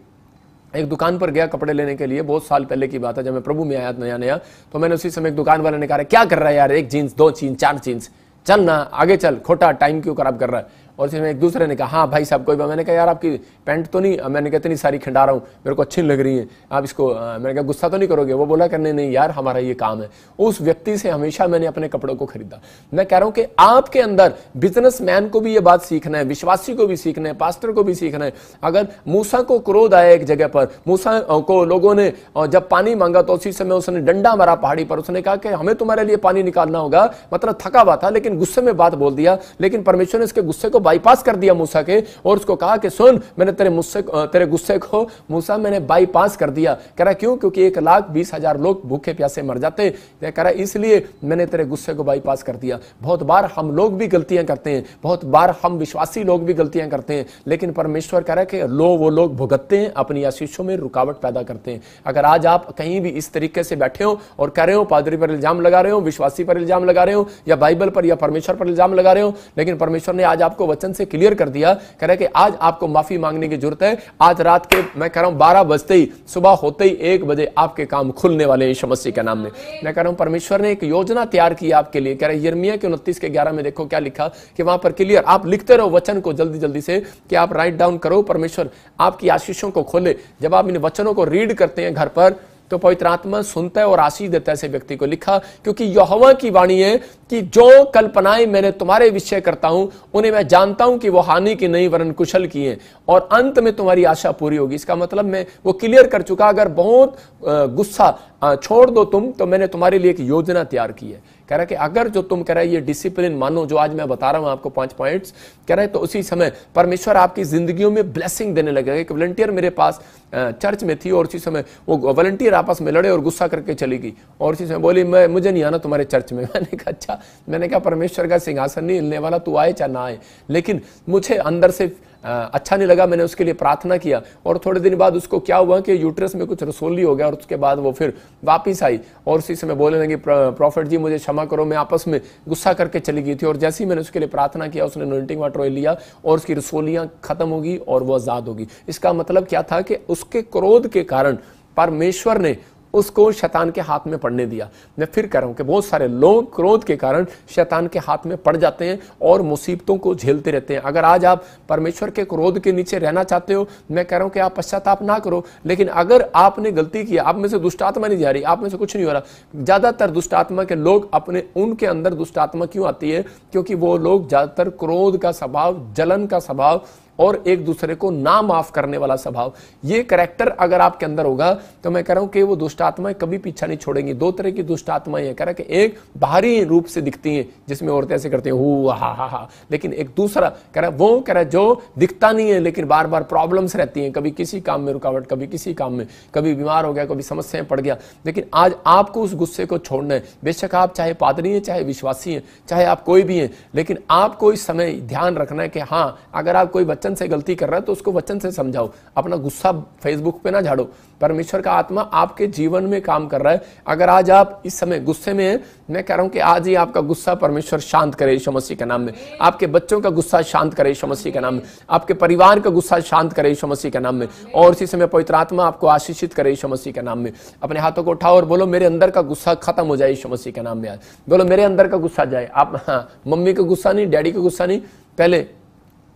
एक दुकान पर गया कपड़े लेने के लिए, बहुत साल पहले की बात है, जब मैं प्रभु में आया नया, तो मैंने उसी समय एक दुकान वाले ने कहा क्या कर रहा है यार, एक जीन्स, 2 जीन्स, 4 जीन्स, चल ना आगे चल, खोटा टाइम क्यों खराब कर रहा है। और इसमें एक दूसरे ने कहा हाँ भाई साहब कोई बात। मैंने कहा यार आपकी पैंट तो नहीं, मैंने कहा इतनी सारी खिंडा रहा हूँ, मेरे को अच्छी लग रही है, आप इसको, मैंने कहा गुस्सा तो नहीं करोगे? वो बोला करने नहीं यार हमारा ये काम है। उस व्यक्ति से हमेशा मैंने अपने कपड़ों को खरीदा। मैं कह रहा हूँ कि आपके अंदर बिजनेसमैन को भी ये बात सीखना है, विश्वासी को भी सीखना है, पास्टर को भी सीखना है। अगर मूसा को क्रोध आया एक जगह पर, मूसा को लोगों ने जब पानी मांगा तो उसी समय उसने डंडा मारा पहाड़ी पर, उसने कहा कि हमें तुम्हारे लिए पानी निकालना होगा, मतलब थका हुआ था लेकिन गुस्से में बात बोल दिया। लेकिन परमेश्वर ने इसके गुस्से को बाईपास कर दिया मूसा के, और उसको कहा कि सुन मैंने तेरे गुस्से को मूसा मैंने बाईपास कर दिया। कह रहा क्यों? क्योंकि 1,20,000 लोग भूखे प्यासे मर जाते। कह रहा इसलिए मैंने तेरे गुस्से को बाईपास कर दिया। बहुत बार हम लोग भी गलतियां करते हैं, बहुत बार हम विश्वासी लोग भी गलतियां करते हैं, लेकिन परमेश्वर कह रहा है कि वो लोग भुगतते हैं, अपनी आशीषों में रुकावट पैदा करते हैं। अगर आज आप कहीं भी इस तरीके से बैठे हो और कह रहे हो पादरी पर इल्जाम लगा रहे हो, विश्वासी पर इल्जाम लगा रहे हो, या बाइबल पर या परमेश्वर पर इल्जाम लगा रहे हो, लेकिन परमेश्वर ने आज आपको वचन से क्लियर कर दिया, कह रहा है कि आज आपको माफी मांगने की जरूरत है। आज रात के मैं कह रहा हूं 12 बजते ही, सुबह होते ही 1 बजे आपके काम खुलने वाले यीशु मसीह के नाम में। मैं कह रहा हूं परमेश्वर ने एक योजना तैयार की आपके लिए। कह रहा है यिर्मयाह के 29:11 में देखो क्या लिखा, कि वहां पर क्लियर, आप लिखते रहो वचन को जल्दी जल्दी से, कि आप राइट डाउन करो, परमेश्वर आपकी आशीषों को खोले। जब आप इन वचनों को रीड करते हैं घर पर, तो पवित्र आत्मा सुनता है और आशीष देता है ऐसे व्यक्ति को। लिखा क्योंकि यहोवा की वाणी है कि जो कल्पनाएं मैंने तुम्हारे विषय करता हूं उन्हें मैं जानता हूं कि वो हानि की नहीं वरन कुशल की है, और अंत में तुम्हारी आशा पूरी होगी। इसका मतलब मैं वो क्लियर कर चुका, अगर बहुत गुस्सा छोड़ दो तुम, तो मैंने तुम्हारे लिए एक योजना तैयार की है। कह रहा है कि अगर जो तुम कह रहे ये डिसिप्लिन मानो, जो आज मैं बता रहा हूं आपको 5 पॉइंट्स, कह रहे तो उसी समय परमेश्वर आपकी जिंदगियों में ब्लेसिंग देने लगेगा। एक वॉलंटियर मेरे पास चर्च में थी, और उसी समय वो वॉलंटियर आपस में लड़े और गुस्सा करके चली गई, और उसी समय बोली मुझे नहीं आना तुम्हारे चर्च में। मैंने कहा अच्छा, मैंने कहा परमेश्वर का सिंहासन नहीं हिलने वाला, तू आए चाहे ना आए। लेकिन मुझे अंदर से अच्छा नहीं लगा, मैंने उसके लिए प्रार्थना किया, और थोड़े दिन बाद उसको क्या हुआ कि यूट्रस में कुछ रसोली हो गया, और उसके बाद वो फिर वापिस आई और उसी समय बोलने लगी प्रॉफिट जी मुझे क्षमा करो, मैं आपस में गुस्सा करके चली गई थी। और जैसे ही मैंने उसके लिए प्रार्थना किया, उसने अनॉइंटिंग वाटर ऑयल लिया और उसकी रसोलियां खत्म होगी और वो आजाद होगी। इसका मतलब क्या था कि उसके क्रोध के कारण परमेश्वर ने उसको शैतान के हाथ में पड़ने दिया। मैं फिर कह रहा हूं कि बहुत सारे लोग क्रोध के कारण शैतान के हाथ में पड़ जाते हैं और मुसीबतों को झेलते रहते हैं। अगर आज आप परमेश्वर के क्रोध के नीचे रहना चाहते हो, मैं कह रहा हूं कि आप पश्चाताप ना करो, लेकिन अगर आपने गलती किया, आप में से दुष्ट आत्मा नहीं जा रही, आप में से कुछ नहीं हो रहा। ज्यादातर दुष्ट आत्मा के लोग उनके अंदर दुष्ट आत्मा क्यों आती है? क्योंकि वो लोग ज्यादातर क्रोध का स्वभाव, जलन का स्वभाव और एक दूसरे को ना माफ करने वाला स्वभाव, ये कैरेक्टर अगर आपके अंदर होगा, तो मैं कह रहा हूं कि वो दुष्ट आत्माएं कभी पीछा नहीं छोड़ेंगी। 2 तरह की दुष्ट आत्माएं हैं, कह रहा है कि एक बाहरी रूप से दिखती हैं, जिसमें औरतें ऐसे करती हैं हु हा हा हा, लेकिन एक दूसरा कह रहा है जो दिखता नहीं है लेकिन बार बार प्रॉब्लम्स रहती हैं, कभी किसी काम में रुकावट, कभी किसी काम में, कभी बीमार हो गया, कभी समस्याएं पड़ गया। लेकिन आज आपको उस गुस्से को छोड़ना है। बेशक आप चाहे पादरी हैं, चाहे विश्वासी हैं, चाहे आप कोई भी हैं, लेकिन आपको इस समय ध्यान रखना है कि हाँ, अगर आप कोई वचन से गलती कर रहा है तो उसको वचन से समझाओ, अपना गुस्सा फेसबुक पे ना झाड़ो। परमेश्वर का आत्मा आपके जीवन में काम कर रहा है। अगर आज आप इस समय गुस्से में हैं, मैं कह रहा हूं कि आज ही आपका गुस्सा परमेश्वर शांत करे यीशु मसीह के नाम में। आपके बच्चों का गुस्सा शांत करे यीशु मसीह के नाम में। आपके परिवार का गुस्सा शांत करे यीशु मसीह के नाम में। और इसी समय पवित्र आत्मा आपको आशीषित करे यीशु मसीह के नाम में। अपने हाथों को उठाओ और बोलो, मेरे अंदर का गुस्सा खत्म हो जाए यीशु मसीह के नाम में। आज बोलो, मेरे अंदर का गुस्सा जाए। आप मम्मी का गुस्सा नहीं, डैडी का गुस्सा नहीं। पहले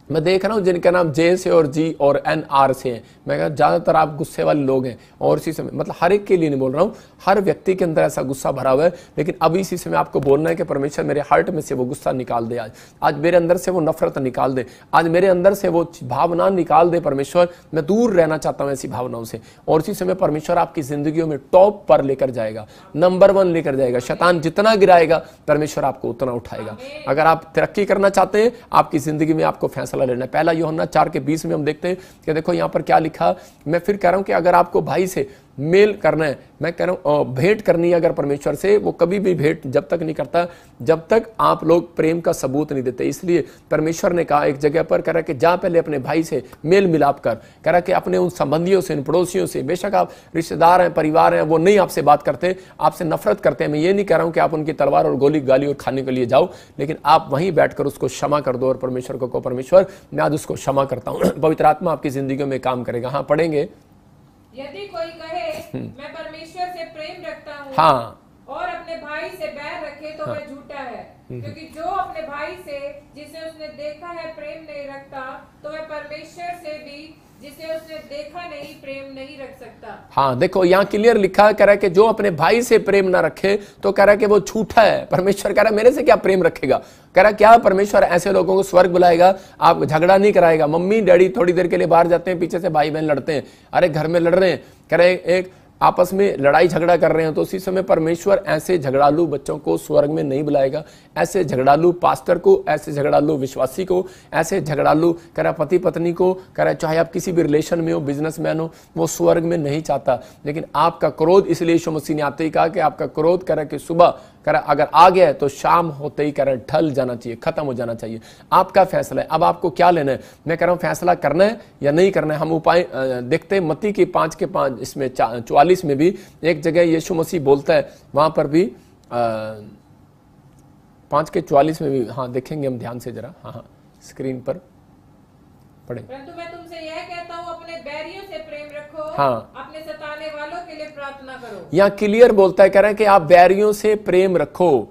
मैं देख रहा हूं जिनका नाम जे से और जी और एन आर से है, मैं कहा ज्यादातर आप गुस्से वाले लोग हैं। और इसी समय मतलब हर एक के लिए नहीं बोल रहा हूं, हर व्यक्ति के अंदर ऐसा गुस्सा भरा हुआ है। लेकिन अभी इसी समय आपको बोलना है कि परमेश्वर मेरे हार्ट में से वो गुस्सा निकाल दे। आज मेरे अंदर से वो नफरत निकाल दे, आज मेरे अंदर से वो भावना निकाल दे। परमेश्वर, मैं दूर रहना चाहता हूं ऐसी भावनाओं से। और इसी समय परमेश्वर आपकी जिंदगियों में टॉप पर लेकर जाएगा, नंबर 1 लेकर जाएगा। शैतान जितना गिराएगा परमेश्वर आपको उतना उठाएगा। अगर आप तरक्की करना चाहते हैं, आपकी जिंदगी में आपको फैसला लेना है। पहला यूहन्ना 4:20 में हम देखते हैं कि देखो यहाँ पर क्या लिखा। मैं फिर कह रहा हूं कि अगर आपको भाई से मेल करना है, मैं कह रहा हूं भेंट करनी है अगर परमेश्वर से, वो कभी भी भेंट जब तक नहीं करता जब तक आप लोग प्रेम का सबूत नहीं देते। इसलिए परमेश्वर ने कहा एक जगह पर, कह रहा कि जा पहले अपने भाई से मेल मिलाप कर। कह रहा कि अपने उन संबंधियों से, उन पड़ोसियों से, बेशक आप रिश्तेदार हैं, परिवार हैं, वो नहीं आपसे बात करते, आपसे नफरत करते हैं। मैं ये नहीं कह रहा हूं कि आप उनकी तलवार और गोली गाली और खाने के लिए जाओ, लेकिन आप वहीं बैठकर उसको क्षमा कर दो और परमेश्वर को कहो, परमेश्वर मैं आज उसको क्षमा करता हूं। पवित्र आत्मा आपकी जिंदगी में काम करेगा। हाँ, पढ़ेंगे। यदि कोई कहे मैं परमेश्वर से प्रेम रखता हूँ, हाँ, और अपने भाई से बैर रखे तो वह झूठा है। क्योंकि जो अपने भाई से जिसे उसने देखा है प्रेम नहीं रखता, तो वह परमेश्वर से भी जिसे उसने देखा नहीं प्रेम नहीं रख सकता। हाँ, देखो यहाँ क्लियर लिखा है, कह रहा है कि जो अपने भाई से प्रेम ना रखे तो कह रहा है कि वो झूठा है। परमेश्वर कह रहा है मेरे से क्या प्रेम रखेगा। कह रहा है क्या परमेश्वर ऐसे लोगों को स्वर्ग बुलाएगा, आप झगड़ा नहीं कराएगा। मम्मी डैडी थोड़ी देर के लिए बाहर जाते हैं, पीछे से भाई बहन लड़ते हैं, अरे घर में लड़ रहे हैं, कह रहे एक आपस में लड़ाई झगड़ा कर रहे हैं, तो उसी समय परमेश्वर ऐसे झगड़ालू बच्चों को स्वर्ग में नहीं बुलाएगा। ऐसे झगड़ालू पास्टर को, ऐसे झगड़ालू विश्वासी को, ऐसे झगड़ालू कह रहा पति पत्नी को, कह रहा चाहे आप किसी भी रिलेशन में हो, बिजनेसमैन हो, वो स्वर्ग में नहीं चाहता। लेकिन आपका क्रोध, इसलिए यीशु मसीह ने आते ही कहा कि आपका क्रोध कह रहा कि सुबह कह रहा अगर आ गया है तो शाम होते ही कह रहा ढल जाना चाहिए, खत्म हो जाना चाहिए। आपका फैसला है। अब आपको क्या लेना है, मैं कह रहा हूं फैसला करना है या नहीं करना है। हम उपाय देखते हैं मत्ती की 5:5 इसमें 44 में भी एक जगह यीशु मसीह बोलता है, वहां पर भी 5:44 में भी, हाँ देखेंगे हम ध्यान से जरा, हाँ स्क्रीन पर पढ़े। परंतु मैं तुमसे यह कहता हूँ अपने बैरियों से प्रेम रखो, हाँ, अपने सताने वालों के लिए प्रार्थना करो। यहाँ क्लियर बोलता है, कह रहा है कि आप बैरियों से प्रेम रखो।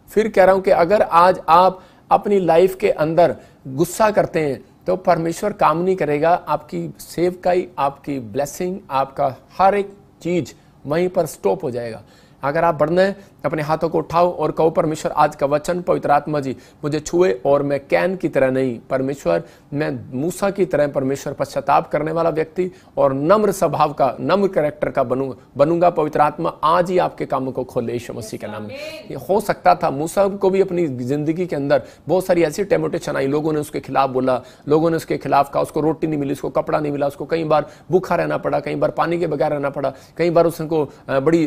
फिर कह रहा हूं कि अगर आज आप अपनी लाइफ के अंदर गुस्सा करते हैं तो परमेश्वर काम नहीं करेगा। आपकी सेवकाई, आपकी ब्लेसिंग, आपका हर एक चीज वहीं पर स्टॉप हो जाएगा। अगर आप बढ़ना है, अपने हाथों को उठाओ और कहो परमेश्वर आज का वचन पवित्र आत्मा जी मुझे छुए और मैं कैन की तरह नहीं, परमेश्वर मैं मूसा की तरह परमेश्वर पश्चाताप करने वाला व्यक्ति और नम्र स्वभाव का, नम्र कैरेक्टर का बनूंगा। पवित्र आत्मा आज ही आपके कामों को खोले यीशु मसीह के नाम में। ये हो सकता था मूसा को भी अपनी जिंदगी के अंदर बहुत सारी ऐसी टेम्पटेशन आई, लोगों ने उसके खिलाफ बोला, लोगों ने उसके खिलाफ कहा, उसको रोटी नहीं मिली, उसको कपड़ा नहीं मिला, उसको कई बार भूखा रहना पड़ा, कई बार पानी के बगैर रहना पड़ा, कई बार उसको बड़ी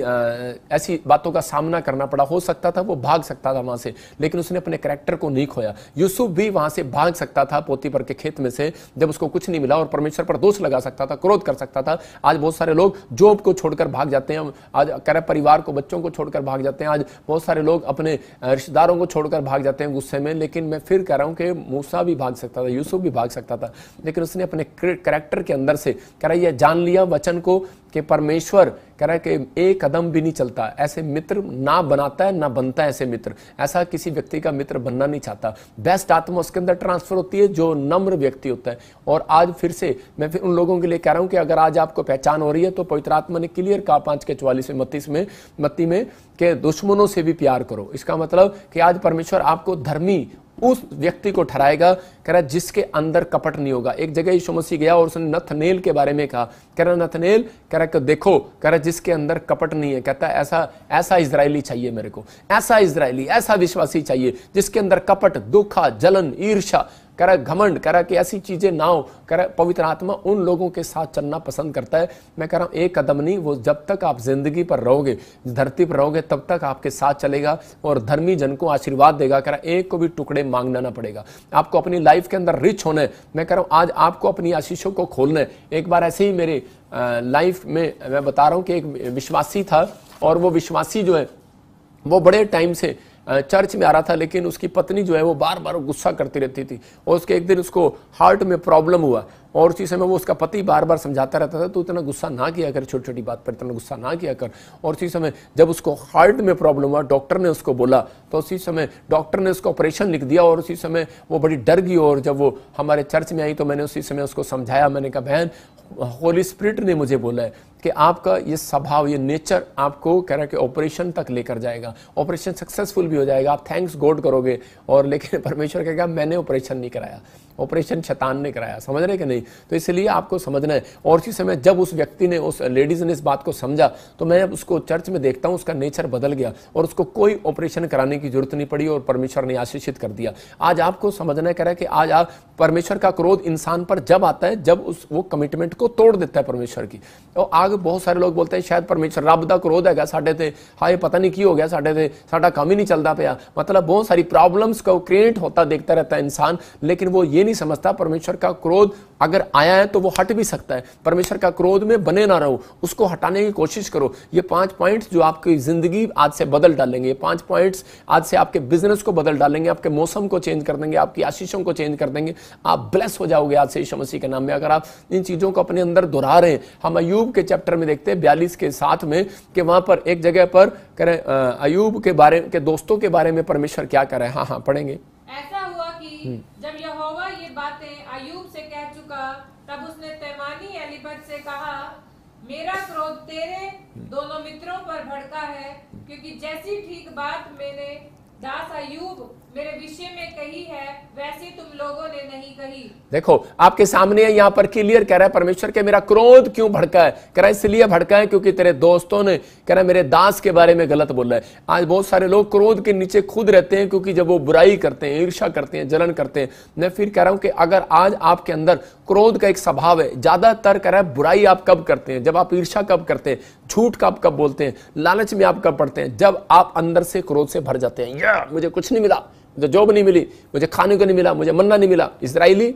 ऐसी बातों का सामना करना पड़ा। हो सकता था वो भाग सकता था वहां से, लेकिन उसने अपने कैरेक्टर को नहीं खोया। यूसुफ भी वहां से भाग सकता था पोतीफर के खेत में से जब उसको कुछ नहीं मिला और परमेश्वर पर दोष लगा सकता था, क्रोध कर सकता था। आज बहुत सारे लोग जॉब को छोड़कर भाग जाते हैं, आज कह परिवार को, बच्चों को छोड़कर भाग जाते हैं। आज बहुत सारे लोग अपने रिश्तेदारों को छोड़कर भाग जाते हैं गुस्से में। लेकिन मैं फिर कह रहा हूं कि मूसा भी भाग सकता था, यूसुफ भी भाग सकता था, लेकिन उसने अपने कैरेक्टर के अंदर से कह रहा है जान लिया वचन को कि परमेश्वर कह रहा है कि एक कदम भी नहीं चलता, ऐसे मित्र ना बनाता है ना बनता है। ऐसे मित्र, ऐसा किसी व्यक्ति का मित्र बनना नहीं चाहता। बेस्ट आत्मा उसके अंदर ट्रांसफर होती है जो नम्र व्यक्ति होता है। और आज फिर से मैं फिर उन लोगों के लिए कह रहा हूं कि अगर आज आपको पहचान हो रही है तो पवित्र आत्मा ने क्लियर कहा 5:44 में मत्ती में कि दुश्मनों से भी प्यार करो। इसका मतलब कि आज परमेश्वर आपको धर्मी उस व्यक्ति को ठहराएगा, कह रहा जिसके अंदर कपट नहीं होगा। एक जगह यीशु मसीह गया और उसने नथनेल के बारे में कहा, कह रहा नथनेल, कह रहा देखो, कह रहा जिसके अंदर कपट नहीं है, कहता ऐसा इजरायली चाहिए मेरे को, ऐसा इजरायली, ऐसा विश्वासी चाहिए जिसके अंदर कपट, धोखा, जलन, ईर्ष्या, कह रहा घमंड, कह रहा कि ऐसी चीजें ना हो। कह रहा पवित्र आत्मा उन लोगों के साथ चलना पसंद करता है। मैं कह रहा हूं एक कदम नहीं, वो जब तक आप जिंदगी पर रहोगे, धरती पर रहोगे, तब तक आपके साथ चलेगा और धर्मी जन को आशीर्वाद देगा। कह रहा एक को भी टुकड़े मांगना ना पड़ेगा। आपको अपनी लाइफ के अंदर रिच होना है। मैं कह रहा हूं आज आपको अपनी आशीषों को खोलना है। एक बार ऐसे ही मेरे लाइफ में मैं बता रहा हूं कि एक विश्वासी था और वो विश्वासी जो है वो बड़े टाइम से चर्च में आ रहा था, लेकिन उसकी पत्नी जो है वो बार बार गुस्सा करती रहती थी और उसके एक दिन उसको हार्ट में प्रॉब्लम हुआ और उसी समय वो उसका पति बार बार समझाता रहता था, तू इतना गुस्सा ना किया कर, छोटी छोटी बात पर इतना गुस्सा ना किया कर। और उसी समय जब उसको हार्ट में प्रॉब्लम हुआ, डॉक्टर ने उसको बोला, तो उसी समय डॉक्टर ने उसको ऑपरेशन लिख दिया और उसी समय वो बड़ी डर गई। और जब वो हमारे चर्च में आई तो मैंने उसी समय उसको समझाया। मैंने कहा बहन, होली स्पिरिट ने मुझे बोला है कि आपका ये स्वभाव, ये नेचर आपको कह रहा है कि ऑपरेशन तक लेकर जाएगा, ऑपरेशन सक्सेसफुल भी हो जाएगा, आप थैंक्स गॉड करोगे। और लेकिन परमेश्वर कहेगा मैंने ऑपरेशन नहीं कराया, ऑपरेशन शैतान ने कराया। समझ रहे कि नहीं? तो इसलिए आपको समझना है। और उसी समय जब उस व्यक्ति ने, उस लेडीज ने इस बात को समझा, तो मैं अब उसको चर्च में देखता हूँ, उसका नेचर बदल गया और उसको कोई ऑपरेशन कराने की जरूरत नहीं पड़ी और परमेश्वर ने आशीषित कर दिया। आज आपको समझना है कि आज आप, परमेश्वर का क्रोध इंसान पर जब आता है जब वो कमिटमेंट को तोड़ देता है परमेश्वर की। और आगे बहुत सारे लोग बोलते हैं शायद परमेश्वर रब दा क्रोध है साढ़े ते, हाय पता नहीं की हो गया साढ़े ते, साडा काम ही नहीं चलता पाया। मतलब बहुत सारी प्रॉब्लम्स को क्रिएट होता देखता रहता है इंसान, लेकिन वो ये नहीं समझता परमेश्वर का क्रोध अगर आया है तो वो हट भी सकता है। परमेश्वर का क्रोध में बने ना रहो, उसको हटाने की कोशिश करो। ये 5 पॉइंट्स जो आपकी जिंदगी आज से बदल डालेंगे, 5 पॉइंट्स आज से आपके बिजनेस को बदल डालेंगे, आपके मौसम को चेंज कर देंगे, आपकी आशीषों को चेंज कर देंगे। आप ब्लेस हो जाओगे आज से यीशु मसीह के नाम में, अगर आप इन चीजों को अपने अंदर दोहरा रहे हैं। हम अय्यूब के चैप्टर में देखते हैं 42 के 7 में कि वहां पर एक जगह पर करें अय्यूब के बारे के दोस्तों के बारे में परमेश्वर क्या कर रहे हैं। हाँ पढ़ेंगे। ऐसा हुआ कि जब यहोवा ये बातें अय्यूब से कह चुका, तब उसने तेमानी एलीफज से कहा, मेरा क्रोध तेरे दोनों मित्रों पर भड़का है, क्योंकि जैसी ठीक बात मैंने दास अय्यूब मेरे विषय में कही है, वैसी तुम लोगों ने नहीं कही। देखो आपके सामने यहाँ पर क्लियर कह रहा है परमेश्वर के मेरा क्रोध क्यों भड़का है। कह रहा है इसलिए भड़का है क्योंकि तेरे दोस्तों ने, कह रहा है मेरे दास के बारे में गलत बोला है। आज बहुत सारे लोग क्रोध के नीचे खुद रहते हैं, क्योंकि जब वो बुराई करते हैं, ईर्ष्या करते हैं, जलन करते हैं। मैं फिर कह रहा हूं कि अगर आज आपके अंदर क्रोध का एक स्वभाव है, ज्यादातर कह रहा है बुराई आप कब करते हैं, जब आप ईर्ष्या कब करते हैं, झूठ कब बोलते हैं, लालच में आप कब पड़ते हैं, जब आप अंदर से क्रोध से भर जाते हैं। या मुझे कुछ नहीं मिला, मुझे जॉब नहीं मिली, मुझे खाने को नहीं मिला, मुझे मन्ना नहीं मिला। इस्राएली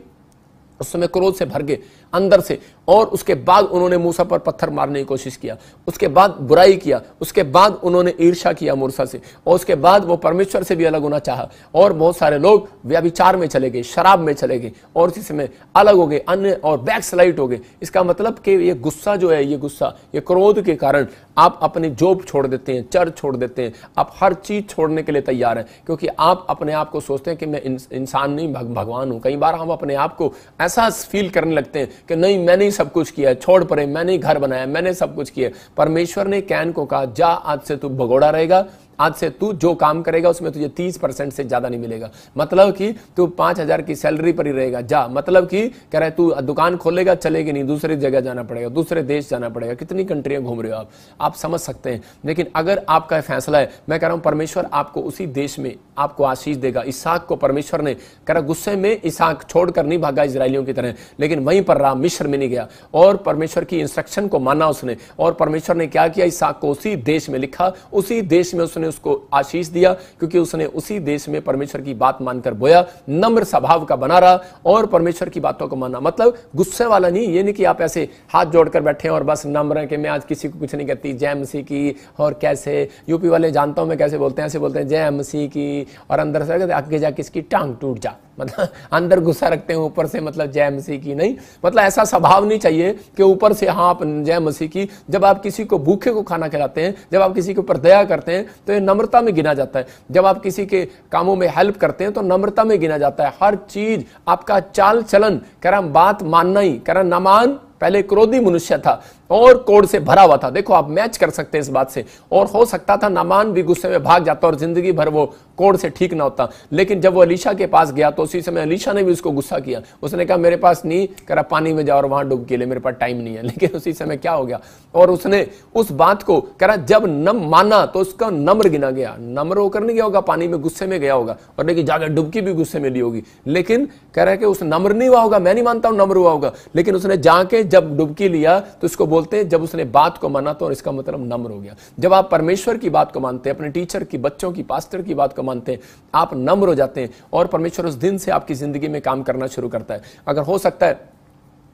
उस समय क्रोध से भर गए अंदर से, और उसके बाद उन्होंने मूसा पर पत्थर मारने की कोशिश किया, उसके बाद बुराई किया, उसके बाद उन्होंने ईर्ष्या किया मूसा से, और उसके बाद वो परमेश्वर से भी अलग होना चाहा। और बहुत सारे लोग व्यभिचार में चले गए, शराब में चले गए, और इसी समय अलग हो गए, अन्य और बैकस्लाइड हो गए। इसका मतलब कि ये गुस्सा जो है, ये गुस्सा, ये क्रोध के कारण आप अपनी जॉब छोड़ देते हैं, चर्च छोड़ देते हैं, आप हर चीज छोड़ने के लिए तैयार हैं, क्योंकि आप अपने आप को सोचते हैं कि मैं इंसान नहीं भगवान हूं। कई बार हम अपने आप को ऐसा फील करने लगते हैं कि नहीं मैंने सब कुछ किया, छोड़ पड़े, मैंने घर बनाया, मैंने सब कुछ किया। परमेश्वर ने कैन को कहा, जा आज से तू भगोड़ा रहेगा, आज से तू जो काम करेगा उसमें तुझे 30% से ज्यादा नहीं मिलेगा। मतलब कि तू 5000 की सैलरी पर ही रहेगा, जा। मतलब कि कह रहा है तू दुकान खोलेगा, चलेगी नहीं, दूसरी जगह जाना पड़ेगा, दूसरे देश जाना पड़ेगा। कितनी कंट्रियां घूम रहे हो आप समझ सकते हैं। लेकिन अगर आपका फैसला है, मैं कह रहा हूं परमेश्वर आपको उसी देश में आपको आशीष देगा। इसहाक को परमेश्वर ने कह रहा गुस्से में इसहाक छोड़कर नहीं भागा इजरायलियों की तरह, लेकिन वहीं पर रहा, मिस्र में नहीं गया, और परमेश्वर की इंस्ट्रक्शन को माना उसने। और परमेश्वर ने क्या किया, इसहाक को उसी देश में लिखा, उसी देश में उसने उसको आशीष दिया, क्योंकि उसने उसी देश में परमेश्वर की बात मानकर बोया, नम्र स्वभाव का बना रहा और परमेश्वर की बातों को माना। मतलब गुस्से वाला नहीं, ये नहीं कि आप ऐसे हाथ जोड़कर बैठे हैं और बस नम्र हैं कि मैं आज किसी को कुछ नहीं कहती, जय मसीह की। और कैसे यूपी वाले जानता हूं मैं कैसे बोलते हैं, ऐसे बोलते हैं जय मसीह की, और अंदर से आगे जाके इसकी टांग टूट जा। मतलब अंदर गुस्सा रखते हैं, ऊपर से मतलब जय मसीह की नहीं। मतलब ऐसा स्वभाव नहीं चाहिए कि ऊपर से हाँ आप जय मसीह की। जब आप किसी को भूखे को खाना खिलाते हैं, जब आप किसी के ऊपर दया करते हैं, तो ये नम्रता में गिना जाता है। जब आप किसी के कामों में हेल्प करते हैं तो नम्रता में गिना जाता है। हर चीज आपका चाल चलन, कह रहा बात मानना ही, कह रहा नामान पहले क्रोधी मनुष्य था और कोढ़ से भरा हुआ था। देखो आप मैच कर सकते हैं इस बात से। और हो सकता था नामान भी गुस्से में भाग जाता और जिंदगी भर वो कोढ़ से ठीक ना होता, लेकिन जब वो अलीशा के पास गया तो उसी समय अलीशा ने भी उसको गुस्सा किया। उसने कहा मेरे पास नहीं, कह रहा पानी में जाओ और वहां डुबकी ले, मेरे पास टाइम नहीं है। लेकिन उसी समय क्या हो गया, और उसने उस बात को कह रहा जब नम माना तो उसका नम्र गिना गया। नम्र होकर नहीं गया होगा, पानी में गुस्से में गया होगा, और लेकिन जाकर डुबकी भी गुस्से में ली होगी, लेकिन कह रहा है कि उस नम्र नहीं हुआ होगा। मैं नहीं मानता हूं नम्र हुआ होगा, लेकिन उसने जाके जब डुबकी लिया तो उसको बोलते हैं जब उसने बात को माना तो इसका मतलब नम्र हो गया। जब आप परमेश्वर की बात को मानते हैं, अपने टीचर की, बच्चों की, पास्टर की बात को मानते हैं, आप नम्र हो जाते हैं और परमेश्वर उस दिन से आपकी जिंदगी में काम करना शुरू करता है। अगर हो सकता है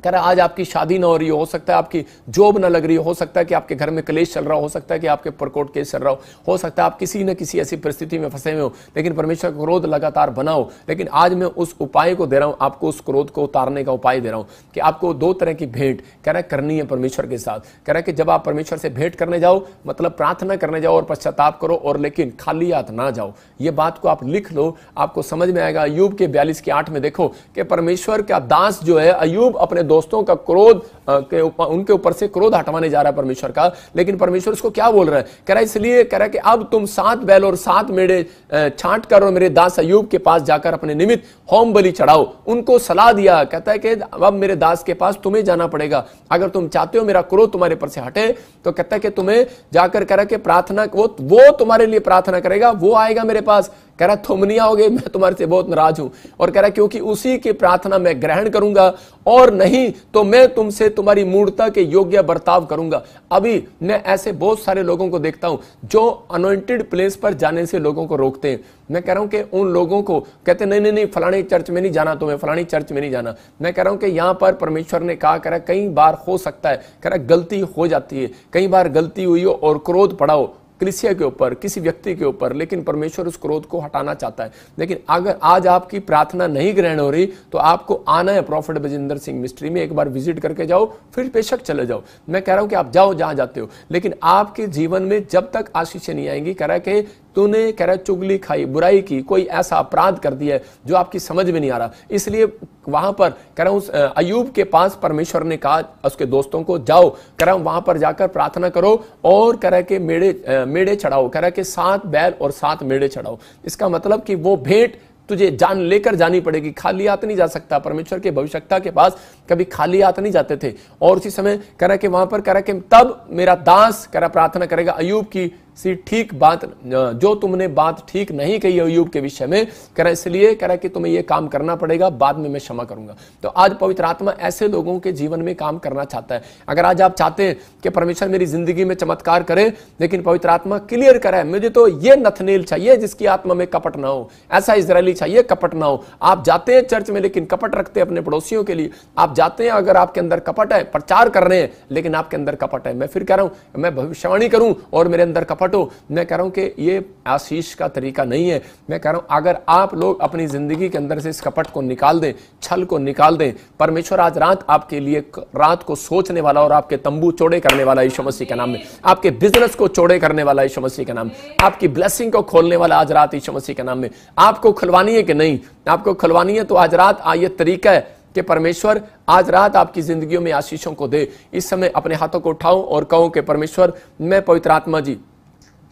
कह रहा आज आपकी शादी ना हो रही हो सकता है आपकी जॉब ना लग रही हो सकता है कि आपके घर में क्लेश चल रहा हो सकता है कि आपके ऊपर कोर्ट केस चल रहा हो सकता है आप किसी न किसी ऐसी परिस्थिति में फंसे हुए हो, लेकिन परमेश्वर का क्रोध लगातार बनाओ। लेकिन आज मैं उस उपाय को दे रहा हूं, आपको उस क्रोध को उतारने का उपाय दे रहा हूं कि आपको दो तरह की भेंट कह रहा है करनी है परमेश्वर के साथ। कह रहा है कि जब आप परमेश्वर से भेंट करने जाओ, मतलब प्रार्थना करने जाओ और पश्चाताप करो, और लेकिन खाली हाथ ना जाओ। ये बात को आप लिख लो, आपको समझ में आएगा। अय्यूब के 42:8 में देखो कि परमेश्वर का दास जो है अय्यूब अपने दोस्तों का क्रोध उनके ऊपर से क्रोध हटवाने जा रहा है परमेश्वर का, लेकिन परमेश्वर उसको क्या बोल रहा है, कह रहा है इसलिए कह रहा है कि अब तुम 7 बैल और 7 मेढ़े छांट कर और मेरे दास अय्यूब के पास जाकर अपने निमित्त होम बलि चढ़ाओ। उनको सलाह दिया, कहता है कि अब मेरे दास के पास तुम्हें जाना पड़ेगा अगर तुम चाहते हो मेरा क्रोध तुम्हारे ऊपर से हटे। तो कहता है कि तुम्हें जाकर कह रहा है कि प्रार्थना, वो तुम्हारे लिए प्रार्थना करेगा, वो आएगा मेरे पास। कह रहा तुम नहीं आओगे, मैं तुम्हारे से बहुत नाराज हूं। और कह रहा क्योंकि उसी की प्रार्थना मैं ग्रहण करूंगा, और नहीं तो मैं तुमसे तुम्हारी मूर्खता के योग्य बर्ताव करूंगा। अभी मैं ऐसे बहुत सारे लोगों को देखता हूं जो अनॉइंटेड प्लेस पर जाने से लोगों को रोकते हैं। मैं कह रहा हूं कि उन लोगों को कहते नहीं फलानी चर्च में नहीं जाना, तुम्हें फलानी चर्च में नहीं जाना। मैं कह रहा हूं कि यहां पर परमेश्वर ने कहा, कह रहा कई बार हो सकता है, कह रहा गलती हो जाती है, कई बार गलती हुई हो और क्रोध पड़ाओ कलीसिया के ऊपर, किसी व्यक्ति के ऊपर, लेकिन परमेश्वर उस क्रोध को हटाना चाहता है। लेकिन अगर आज आपकी प्रार्थना नहीं ग्रहण हो रही तो आपको आना है प्रॉफिट बजिंदर सिंह मिस्ट्री में, एक बार विजिट करके जाओ, फिर बेशक चले जाओ। मैं कह रहा हूं कि आप जाओ जहां जाते हो, लेकिन आपके जीवन में जब तक आशीषें नहीं आएंगी, कह रहा है कि तूने कह रहा चुगली खाई, बुराई की, कोई ऐसा अपराध कर दिया है जो आपकी समझ में नहीं आ रहा। इसलिए वहां पर कह रहा हूं अय्यूब के पास परमेश्वर ने कहा उसके दोस्तों को जाओ, कह रहा हूं वहां पर जाकर प्रार्थना करो और कह रहा है कि मेढ़े चढ़ाओ, कह रहा है कि 7 बैल और 7 मेढ़े चढ़ाओ। इसका मतलब कि वो भेंट तुझे जान लेकर जानी पड़ेगी, खाली हाथ नहीं जा सकता। परमेश्वर के भविष्यता के पास कभी खाली हाथ नहीं जाते थे। और उसी समय कह रहा है कि वहां पर कह रहा है कि तब मेरा दास कह रहा प्रार्थना करेगा अय्यूब की सी ठीक बात, जो तुमने बात ठीक नहीं कही अय्यूब के विषय में, कह रहा इसलिए कह रहा कि तुम्हें यह काम करना पड़ेगा, बाद में मैं क्षमा करूंगा। तो आज पवित्र आत्मा ऐसे लोगों के जीवन में काम करना चाहता है। अगर आज आप चाहते हैं कि परमेश्वर मेरी जिंदगी में चमत्कार करे, लेकिन पवित्र आत्मा क्लियर करे, मुझे तो ये नथनेल चाहिए जिसकी आत्मा में कपट ना हो, ऐसा इजरायली चाहिए कपट ना हो। आप जाते हैं चर्च में लेकिन कपट रखते हैं अपने पड़ोसियों के लिए। आप जाते हैं, अगर आपके अंदर कपट है, प्रचार कर रहे हैं लेकिन आपके अंदर कपट है, मैं फिर कह रहा हूं मैं भविष्यवाणी करूं और मेरे अंदर कपट हो, मैं कह रहा हूं कि ये आशीष का तरीका नहीं है। मैं कह रहा हूं अगर आप लोग अपनी जिंदगी के अंदर से इस कपट को निकाल दें, छल को निकाल दें, परमेश्वर आज रात आपके लिए रात को सोचने वाला और आपके तंबू चौड़े करने वाला यीशु मसीह के नाम में, आपके बिजनेस को चौड़े करने वाला यीशु मसीह के नाम में, आपकी ब्लेसिंग को खोलने वाला आज रात यीशु मसीह के नाम में। आपको खुलवानी है कि नहीं, आपको खुलवानी है तो आज रात ये तरीका है कि परमेश्वर आज रात आपकी जिंदगियों में आशीषों को दे। इस समय अपने हाथों को उठाओ और कहो कि परमेश्वर मैं पवित्र आत्मा जी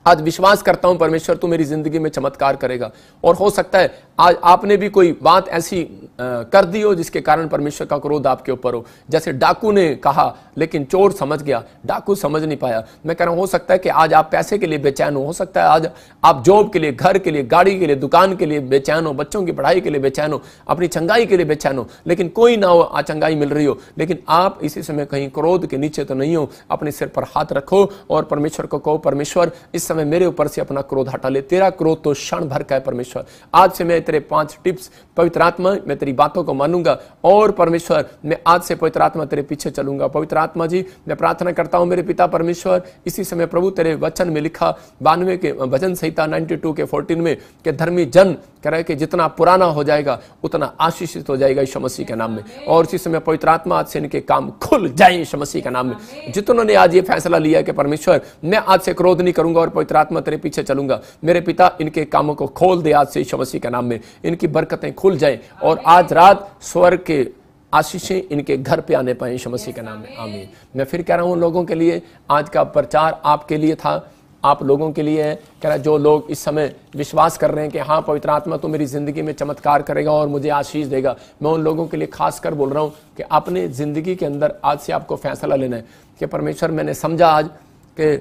आज विश्वास करता हूं परमेश्वर तू मेरी जिंदगी में चमत्कार करेगा। और हो सकता है आज आपने भी कोई बात ऐसी कर दी हो जिसके कारण परमेश्वर का क्रोध आपके ऊपर हो। जैसे डाकू ने कहा लेकिन चोर समझ गया, डाकू समझ नहीं पाया। मैं कह रहा हूं हो सकता है कि आज आप पैसे के लिए बेचैन हो सकता है आज आप जॉब के लिए, घर के लिए, गाड़ी के लिए, दुकान के लिए बेचैन हो, बच्चों की पढ़ाई के लिए बेचैन हो, अपनी चंगाई के लिए बेचैन हो, लेकिन कोई ना हो चंगाई मिल रही हो। लेकिन आप इसी समय कहीं क्रोध के नीचे तो नहीं हो। अपने सिर पर हाथ रखो और परमेश्वर को कहो परमेश्वर इस समय मेरे ऊपर से अपना क्रोध हटा ले, तेरा क्रोध तो क्षण भर का है परमेश्वर। आज से मैं तेरे 5 टिप्स पवित्र आत्मा मैं तेरी बातों को मानूंगा और परमेश्वर मैं आज से पवित्र आत्मा तेरे पीछे चलूंगा। पवित्र आत्मा जी मैं प्रार्थना करता हूं मेरे पिता परमेश्वर, इसी समय प्रभु तेरे वचन में लिखा 92 के भजन संहिता 92 के 14 में कि धर्मी जन कह रहे कि जितना पुराना हो जाएगा उतना आशीषित हो जाएगा यीशु मसीह के नाम में। और इसी समय पवित्र आत्मा आज से इनके काम खुल जाए यीशु मसीह के नाम में। जितनों ने आज ये फैसला लिया कि परमेश्वर मैं आज से क्रोध नहीं करूंगा और पवित्र आत्मा तेरे पीछे चलूंगा, मेरे पिता इनके कामों को खोल दे आज से यीशु मसीह के नाम में, इनकी बरकतें खुल जाएं और आज रात स्वर्ग के आशीषें इनके घर पे आने पाए यीशु मसीह के नाम में, आमीन। मैं फिर कह रहा हूँ लोगों के लिए, आज का प्रचार आपके लिए था, आप लोगों के लिए है। कह रहा जो लोग इस समय विश्वास कर रहे हैं कि हाँ पवित्र आत्मा तो मेरी ज़िंदगी में चमत्कार करेगा और मुझे आशीष देगा, मैं उन लोगों के लिए खास कर बोल रहा हूँ कि अपने ज़िंदगी के अंदर आज से आपको फैसला लेना है कि परमेश्वर, मैंने समझा आज कि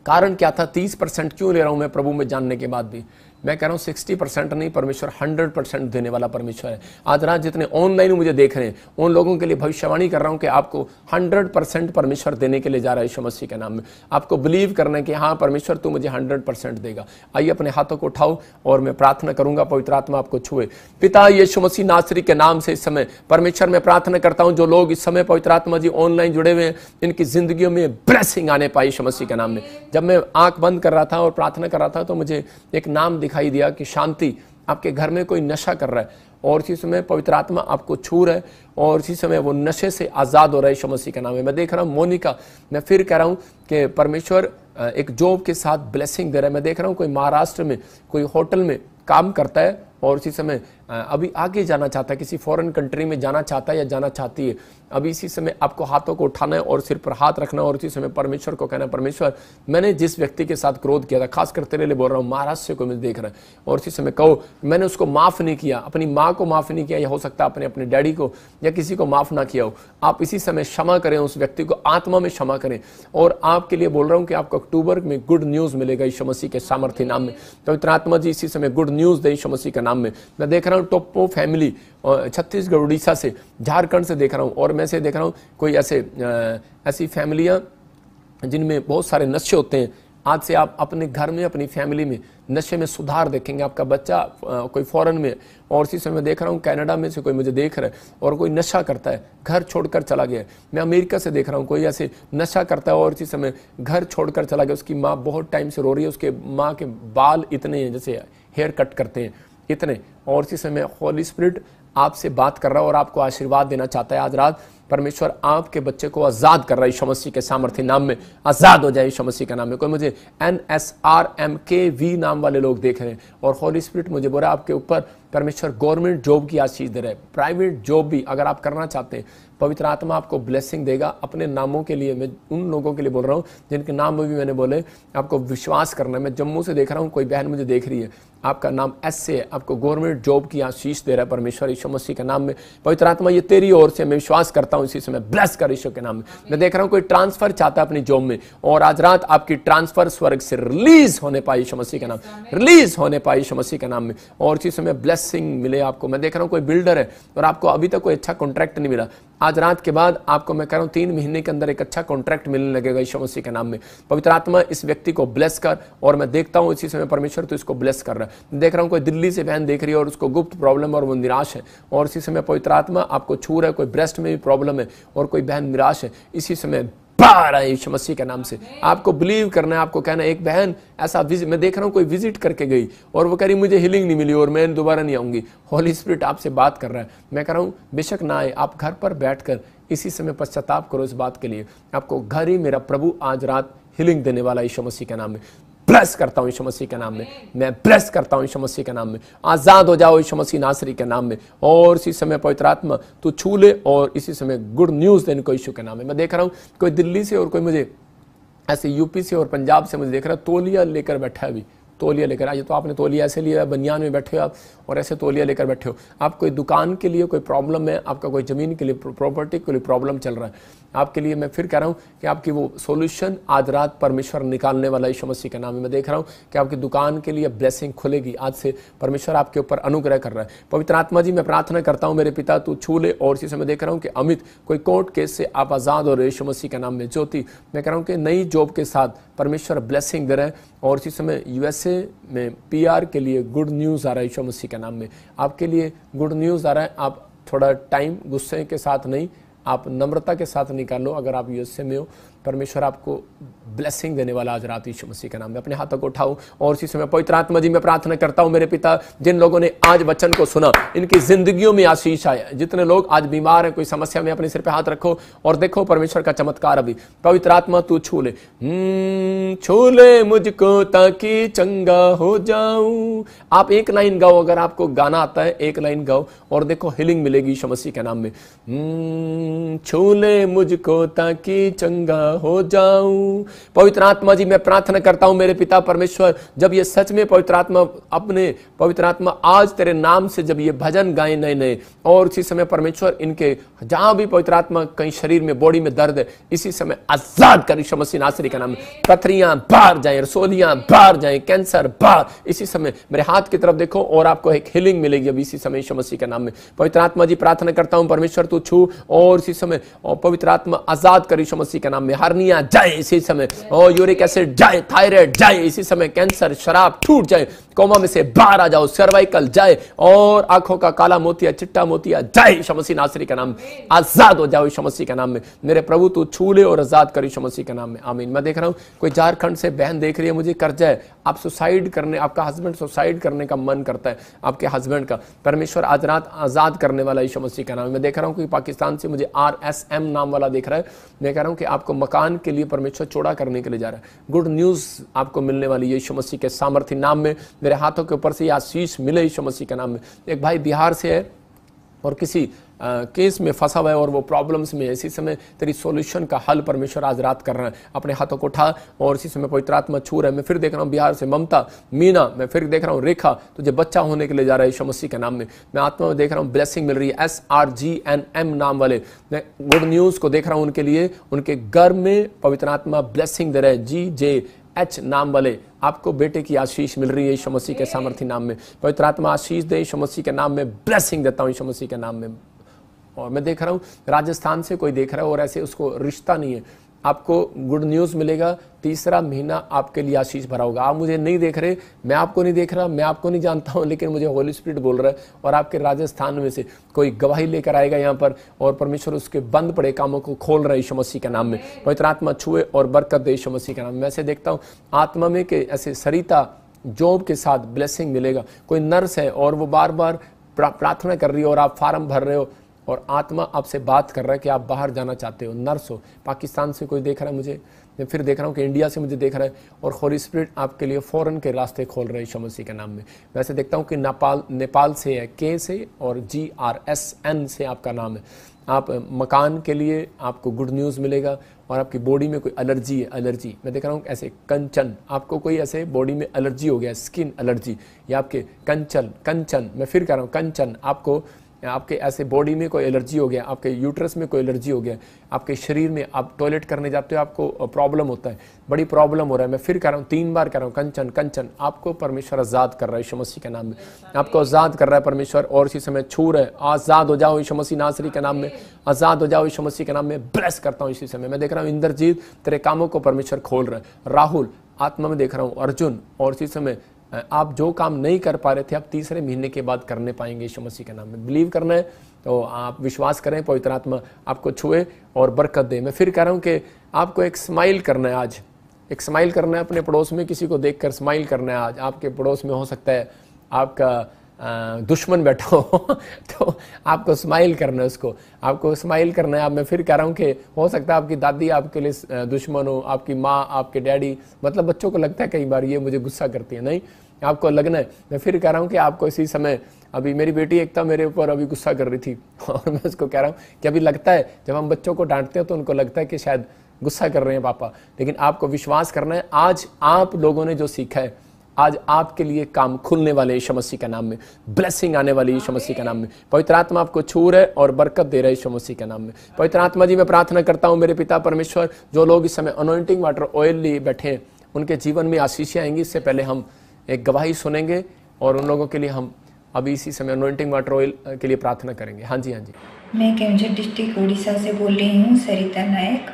कारण क्या था, 30% क्यों ले रहा हूँ मैं प्रभु में जानने के बाद भी। मैं कह रहा हूँ 60% नहीं, परमेश्वर 100% देने वाला परमेश्वर है। आज रात जितने ऑनलाइन मुझे देख रहे हैं उन लोगों के लिए भविष्यवाणी कर रहा हूँ कि आपको 100% परमेश्वर देने के लिए जा रहा है यीशु मसीह के नाम में। आपको बिलीव करना है कि हाँ परमेश्वर तू मुझे 100% देगा। आइए अपने हाथों को उठाओ और मैं प्रार्थना करूंगा पवित्र आत्मा आपको छुए। पिता यीशु मसीह नासरी के नाम से इस समय परमेश्वर मैं प्रार्थना करता हूँ जो लोग इस समय पवित्र आत्मा जी ऑनलाइन जुड़े हुए हैं, इनकी जिंदगियों में ब्लेसिंग आने पाई यीशु मसीह के नाम में। जब मैं आंख बंद कर रहा था और प्रार्थना कर रहा था तो मुझे एक नाम दिखाई दिया कि शांति। आपके घर में कोई नशा कर रहा है और इसी समय पवित्र आत्मा आपको छू रहा है और इसी समय वो नशे से आज़ाद हो रहा है यीशु मसीह के नाम में। मैं देख रहा हूँ मोनिका, मैं फिर कह रहा हूँ कि परमेश्वर एक जॉब के साथ ब्लेसिंग दे रहा है। मैं देख रहा हूँ कोई महाराष्ट्र में कोई होटल में काम करता है और इसी समय अभी आगे जाना चाहता है, किसी फॉरेन कंट्री में जाना चाहता है या जाना चाहती है। अभी इसी समय आपको हाथों को उठाना है और सिर पर हाथ रखना है और इसी समय परमेश्वर को कहना है, परमेश्वर मैंने जिस व्यक्ति के साथ क्रोध किया था, खासकर तेरे लिए बोल रहा हूँ, महाराष्ट्र से कोई मुझे देख रहा है, और इसी समय कहो मैंने उसको माफ़ नहीं किया, अपनी माँ को माफ़ नहीं किया, या हो सकता है अपने अपने डैडी को या किसी को माफ़ ना किया हो। आप इसी समय क्षमा करें, उस व्यक्ति को आत्मा में क्षमा करें। और आपके लिए बोल रहा हूँ कि आपको अक्टूबर में गुड न्यूज़ मिलेगा यीशु मसीह के सामर्थ्य नाम में। पवित्र आत्मा जी इसी समय गुड न्यूज़ दे यीशु मसीह के नाम में। मैं देख रहा हूँ टोप्पो फैमिली छत्तीसगढ़ उड़ीसा से, झारखंड से देख रहा हूँ और मैं से देख रहा हूँ कोई ऐसी फैमिलियाँ जिनमें बहुत सारे नशे होते हैं। आज से आप अपने घर में अपनी फैमिली में नशे में सुधार देखेंगे। आपका बच्चा कोई फॉरेन में और इसी समय देख रहा हूँ कनाडा में से कोई मुझे देख रहा है और कोई नशा करता है, घर छोड़कर चला गया। मैं अमेरिका से देख रहा हूँ कोई ऐसे नशा करता है और इसी समय घर छोड़कर चला गया। उसकी माँ बहुत टाइम से रो रही है, उसके माँ के बाल इतने हैं जैसे हेयर कट करते हैं इतने, और इसी समय होली स्पिरिट आपसे बात कर रहा है और आपको आशीर्वाद देना चाहता है। आज रात परमेश्वर आपके बच्चे को आज़ाद कर रहा है यीशु मसीह के सामर्थ्य नाम में। आज़ाद हो जाए यीशु मसीह के नाम में। कोई मुझे NSRMKV नाम वाले लोग देख रहे हैं और होली स्पिरिट मुझे बोल रहा है आपके ऊपर परमेश्वर गवर्नमेंट जॉब की आशीष दे रहा है, प्राइवेट जॉब भी अगर आप करना चाहते हैं पवित्र आत्मा आपको ब्लेसिंग देगा। अपने नामों के लिए मैं उन लोगों के लिए बोल रहा हूँ जिनके नाम भी मैंने बोले, आपको विश्वास करना है। मैं जम्मू से देख रहा हूँ कोई बहन मुझे देख रही है, आपका नाम S से है, आपको गवर्नमेंट जॉब की आशीष दे रहा है परमेश्वर यीशु मसीह के नाम में। पवित्र आत्मा ये तेरी ओर से मैं विश्वास करता हूँ इसी समय, ब्लेस कर यीशु के नाम में। मैं देख रहा हूँ कोई ट्रांसफर चाहता है अपनी जॉब में और आज रात आपकी ट्रांसफर स्वर्ग से रिलीज होने पाई यीशु मसीह के नाम, रिलीज होने पाई यीशु मसीह के नाम में और इसी समय ब्लेसिंग मिले आपको। मैं देख रहा हूँ कोई बिल्डर है और आपको अभी तक कोई अच्छा कॉन्ट्रैक्ट नहीं मिला, आज रात के बाद आपको मैं कह रहा हूँ 3 महीने के अंदर एक अच्छा कॉन्ट्रैक्ट मिलने लगेगा यीशु मसीह के नाम में। पवित्र आत्मा इस व्यक्ति को ब्लेस कर और मैं देखता हूँ इसी समय परमेश्वर तो इसको ब्लेस कर रहा है। देख रहा हूँ कोई दिल्ली से बहन देख रही है और उसको गुप्त प्रॉब्लम और वो निराश है और इसी समय पवित्र आत्मा आपको छू रहा है। कोई ब्रेस्ट में भी प्रॉब्लम है और कोई बहन निराश है, इसी समय बाहर आए यीशु मसीह के नाम से। आपको बिलीव करना है, आपको कहना है। एक बहन ऐसा मैं देख रहा हूँ कोई विजिट करके गई और वो कह रही मुझे हीलिंग नहीं मिली और मैं दोबारा नहीं आऊंगी। होली स्पिरिट आपसे बात कर रहा है। मैं कह रहा हूँ बेशक ना आए, आप घर पर बैठकर इसी समय पश्चाताप करो इस बात के लिए। आपको घर ही मेरा प्रभु आज रात हीलिंग देने वाला यीशु मसीह के नाम में। ब्लेस करता हूँ यीशु मसीह के नाम में, मैं ब्लेस करता हूँ यीशु मसीह के नाम में। आज़ाद हो जाओ यीशु मसीह नासरी के नाम में और इसी समय पवित्र आत्मा तू छू ले और इसी समय गुड न्यूज़ देने को यीशु के नाम में। मैं देख रहा हूँ कोई दिल्ली से और कोई मुझे ऐसे यूपी से और पंजाब से मुझे देख रहा है, तौलिया लेकर बैठा है। अभी तौलिया लेकर आइए, तो आपने तौलिया ऐसे लिया है, बनियान में बैठे हो आप और ऐसे तौलिया लेकर बैठे हो। आप कोई दुकान के लिए कोई प्रॉब्लम है, आपका कोई ज़मीन के लिए प्रॉपर्टी के लिए प्रॉब्लम चल रहा है आपके लिए, मैं फिर कह रहा हूँ कि आपकी वो सॉल्यूशन आज रात परमेश्वर निकालने वाला यीशु मसीह के नाम में। मैं देख रहा हूँ कि आपकी दुकान के लिए ब्लेसिंग खुलेगी। आज से परमेश्वर आपके ऊपर अनुग्रह कर रहा है। पवित्र आत्मा जी मैं प्रार्थना करता हूँ मेरे पिता तू छू ले और इसी समय देख रहा हूँ कि अमित कोई कोर्ट केस से आप आज़ाद हो रहे यीशु मसीह के नाम में। ज्योति मैं कह रहा हूँ कि नई जॉब के साथ परमेश्वर ब्लेसिंग दे रहा है और इसी समय USA में PR के लिए गुड न्यूज़ आ रहा है यीशु मसीह के नाम में। आपके लिए गुड न्यूज़ आ रहा है। आप थोड़ा टाइम गुस्से के साथ नहीं, आप नम्रता के साथ निकालो। अगर आप USA में हो परमेश्वर आपको ब्लेसिंग देने वाला आज रात यीशु मसीह के नाम में। अपने हाथों को उठाओ और इसी समय पवित्र आत्मा जी मैं प्रार्थना करता हूं मेरे पिता, जिन लोगों ने आज वचन को सुना इनकी जिंदगियों में आशीष आए। जितने लोग आज बीमार हैं, कोई समस्या में, अपने सिर पे हाथ रखो और देखो परमेश्वर का चमत्कार। अभी पवित्र आत्मा तू छू ले मुझको ताकि चंगा हो जाऊं। आप एक लाइन गाओ, अगर आपको गाना आता है एक लाइन गाओ और देखो हीलिंग मिलेगी यीशु मसीह के नाम में। छू ले मुझको ताकि चंगा हो जाऊं। पवित्र आत्मा जी मैं प्रार्थना करता हूं मेरे पिता परमेश्वर, जब ये सच में पवित्र आत्मा आज तेरे नाम से जब ये भजन गाए नए नए, और इसी समय परमेश्वर इनके जहां भी पवित्र आत्मा कहीं शरीर में बॉडी में दर्द है, इसी समय आजाद कर यीशु मसीह नासरी का नाम में। पथरियां बाहर जाए, रसोलियां बाहर जाए, कैंसर बाहर। इसी समय मेरे हाथ की तरफ देखो और आपको एक हीलिंग मिलेगी अभी इसी समय यीशु मसीह के नाम में। पवित्र आत्मा जी प्रार्थना करता हूं परमेश्वर तू छू और इसी समय और पवित्र आत्मा आजाद कर यीशु मसीह के नाम में। हर्निया जाए इसी समय, और यूरिक एसिड जाए, थायराइड जाए इसी समय, कैंसर शराब टूट जाए, कोमा में से बाहर आ जाओ, सर्वाइकल जाए, और आंखों का काला मोतिया चिट्टा मोतिया जाए यीशु मसीह नासरी का नाम में। आजाद हो जाओ यीशु मसीह का नाम में। मेरे प्रभु तू छू ले और आजाद कर यीशु मसीह के नाम में। आमीन। मैं देख रहा हूं कोई झारखंड से बहन देख रही है, मुझे कर्जा है, आप सुसाइड करने, आपका हस्बैंड सुसाइड करने का मन करता है आपके हस्बैंड का, परमेश्वर आज रात आजाद करने वाला यीशु मसीह का नाम। मैं देख रहा हूं कि पाकिस्तान से मुझे RSM नाम वाला देख रहा है। मैं कह रहा हूं कि आपको मकान के लिए परमेश्वर चौड़ा करने के लिए जा रहा है। गुड न्यूज आपको मिलने वाली यीशु मसीह के सामर्थ्य नाम में। मेरे हाथों के ऊपर से आशीष मिले यीशु मसीह के नाम में। एक भाई बिहार से है और किसी केस में फंसा हुआ है और वो प्रॉब्लम्स में, इसी समय तेरी सॉल्यूशन का हल परमेश्वर आज रात कर रहा है। अपने हाथों को उठा और इसी समय पवित्र आत्मा छू रहा है। मैं फिर देख रहा हूँ बिहार से ममता, मीना, मैं फिर देख रहा हूँ रेखा, तुझे बच्चा होने के लिए जा रहा है यीशु मसीह के नाम में। मैं आत्मा में देख रहा हूँ ब्लेसिंग मिल रही है। SRGNM नाम वाले मैं गुड न्यूज को देख रहा हूँ उनके लिए, उनके घर में पवित्र आत्मा ब्लेसिंग दे रहा है। GJH नाम वाले आपको बेटे की आशीष मिल रही है यीशु मसीह के सामर्थ्य नाम में। पवित्र आत्मा आशीष दे यीशु मसीह के नाम में, ब्लेसिंग देता हूँ यीशु मसीह के नाम में। और मैं देख रहा हूँ राजस्थान से कोई देख रहा है और ऐसे उसको रिश्ता नहीं है, आपको गुड न्यूज़ मिलेगा। तीसरा महीना आपके लिए आशीष भरा होगा। आप मुझे नहीं देख रहे, मैं आपको नहीं देख रहा, मैं आपको नहीं जानता हूँ, लेकिन मुझे होली स्पिरिट बोल रहा है और आपके राजस्थान में से कोई गवाही लेकर आएगा यहाँ पर, और परमेश्वर उसके बंद पड़े कामों को खोल रहा है यीशु मसीह के नाम में। पवित्र आत्मा छुए और बरकत दे यीशु मसीह के नाम में। मैं ऐसे देखता हूँ आत्मा में कि ऐसे सरिता जॉब के साथ ब्लेसिंग मिलेगा। कोई नर्स है और वो बार बार प्रार्थना कर रही है और आप फार्म भर रहे हो और आत्मा आपसे बात कर रहा है कि आप बाहर जाना चाहते हो, नर्स हो। पाकिस्तान से कोई देख रहा है मुझे, मैं फिर देख रहा हूँ कि इंडिया से मुझे देख रहा है, और होली स्पिरिट आपके लिए फॉरेन के रास्ते खोल रहे हैं यीशु मसीह के नाम में। वैसे देखता हूँ कि नेपाल से है, K से, और GRSN से आपका नाम है। आप मकान के लिए आपको गुड न्यूज़ मिलेगा। और आपकी बॉडी में कोई एलर्जी है, एलर्जी मैं देख रहा हूँ ऐसे कंचन, आपको कोई ऐसे बॉडी में एलर्जी हो गया, स्किन एलर्जी, या आपके कंचन मैं फिर कह रहा हूँ कंचन, आपके ऐसे बॉडी में कोई एलर्जी हो गया, आपके यूट्रस में कोई एलर्जी हो गया, आपके शरीर में आप टॉयलेट करने जाते हो आपको प्रॉब्लम होता है, बड़ी प्रॉब्लम हो रहा है। मैं फिर कह रहा हूँ 3 बार कह रहा हूँ कंचन, आपको परमेश्वर आज़ाद कर रहा है यीशु मसीह के नाम में। आपको आज़ाद कर रहा है परमेश्वर, और इसी समय छू रहा है। आज़ाद हो जाओ यीशु मसीह नासरी के नाम में, आज़ाद हो जाओ यीशु मसीह के नाम में। ब्लेस करता हूँ इसी समय। मैं देख रहा हूँ इंद्रजीत तेरे कामों को परमेश्वर खोल रहा है। राहुल आत्मा में देख रहा हूँ, अर्जुन, और इसी समय आप जो काम नहीं कर पा रहे थे आप तीसरे महीने के बाद करने पाएंगे यीशु मसीह के नाम में। बिलीव करना है तो आप विश्वास करें, पवित्र आत्मा आपको छुए और बरकत दे। मैं फिर कह रहा हूँ कि आपको एक स्माइल करना है आज, एक स्माइल करना है अपने पड़ोस में, किसी को देखकर स्माइल करना है आज। आपके पड़ोस में हो सकता है आपका दुश्मन बैठा हो तो आपको स्माइल करना है, उसको आपको स्माइल करना है। अब मैं फिर कह रहा हूँ कि हो सकता है आपकी दादी आपके लिए दुश्मन हो, आपकी माँ, आपके डैडी, मतलब बच्चों को लगता है कई बार ये मुझे गुस्सा करती है, नहीं, आपको लगना है। मैं फिर कह रहा हूँ कि आपको इसी समय, अभी मेरी बेटी एकता मेरे ऊपर अभी गुस्सा कर रही थी और मैं उसको कह रहा हूँ कि अभी लगता है जब हम बच्चों को डांटते हैं तो उनको लगता है कि शायद गुस्सा कर रहे हैं पापा, लेकिन आपको विश्वास करना है। आज आप लोगों ने जो सीखा है, आज आपके लिए काम खुलने वाले यीशु मसीह का नाम में, ब्लेसिंग आने वाली यीशु मसीह का नाम में। पवित्र आत्मा आपको छू रहा है और बरकत दे रहा है यीशु मसीह के नाम में। पवित्र आत्मा जी मैं प्रार्थना करता हूँ मेरे पिता परमेश्वर, जो लोग इस समय अनॉइंटिंग वाटर ऑयल लिए बैठे हैं उनके जीवन में आशीषें आएंगी। इससे पहले हम एक गवाही सुनेंगे और उन लोगों के लिए हम अभी इसी समय अनॉइंटिंग वाटर ऑयल के लिए प्रार्थना करेंगे। हाँ जी, हाँ जी। मैं केवंझर डिस्ट्रिक्ट उड़ीसा से बोल रही हूँ, सरिता नायक।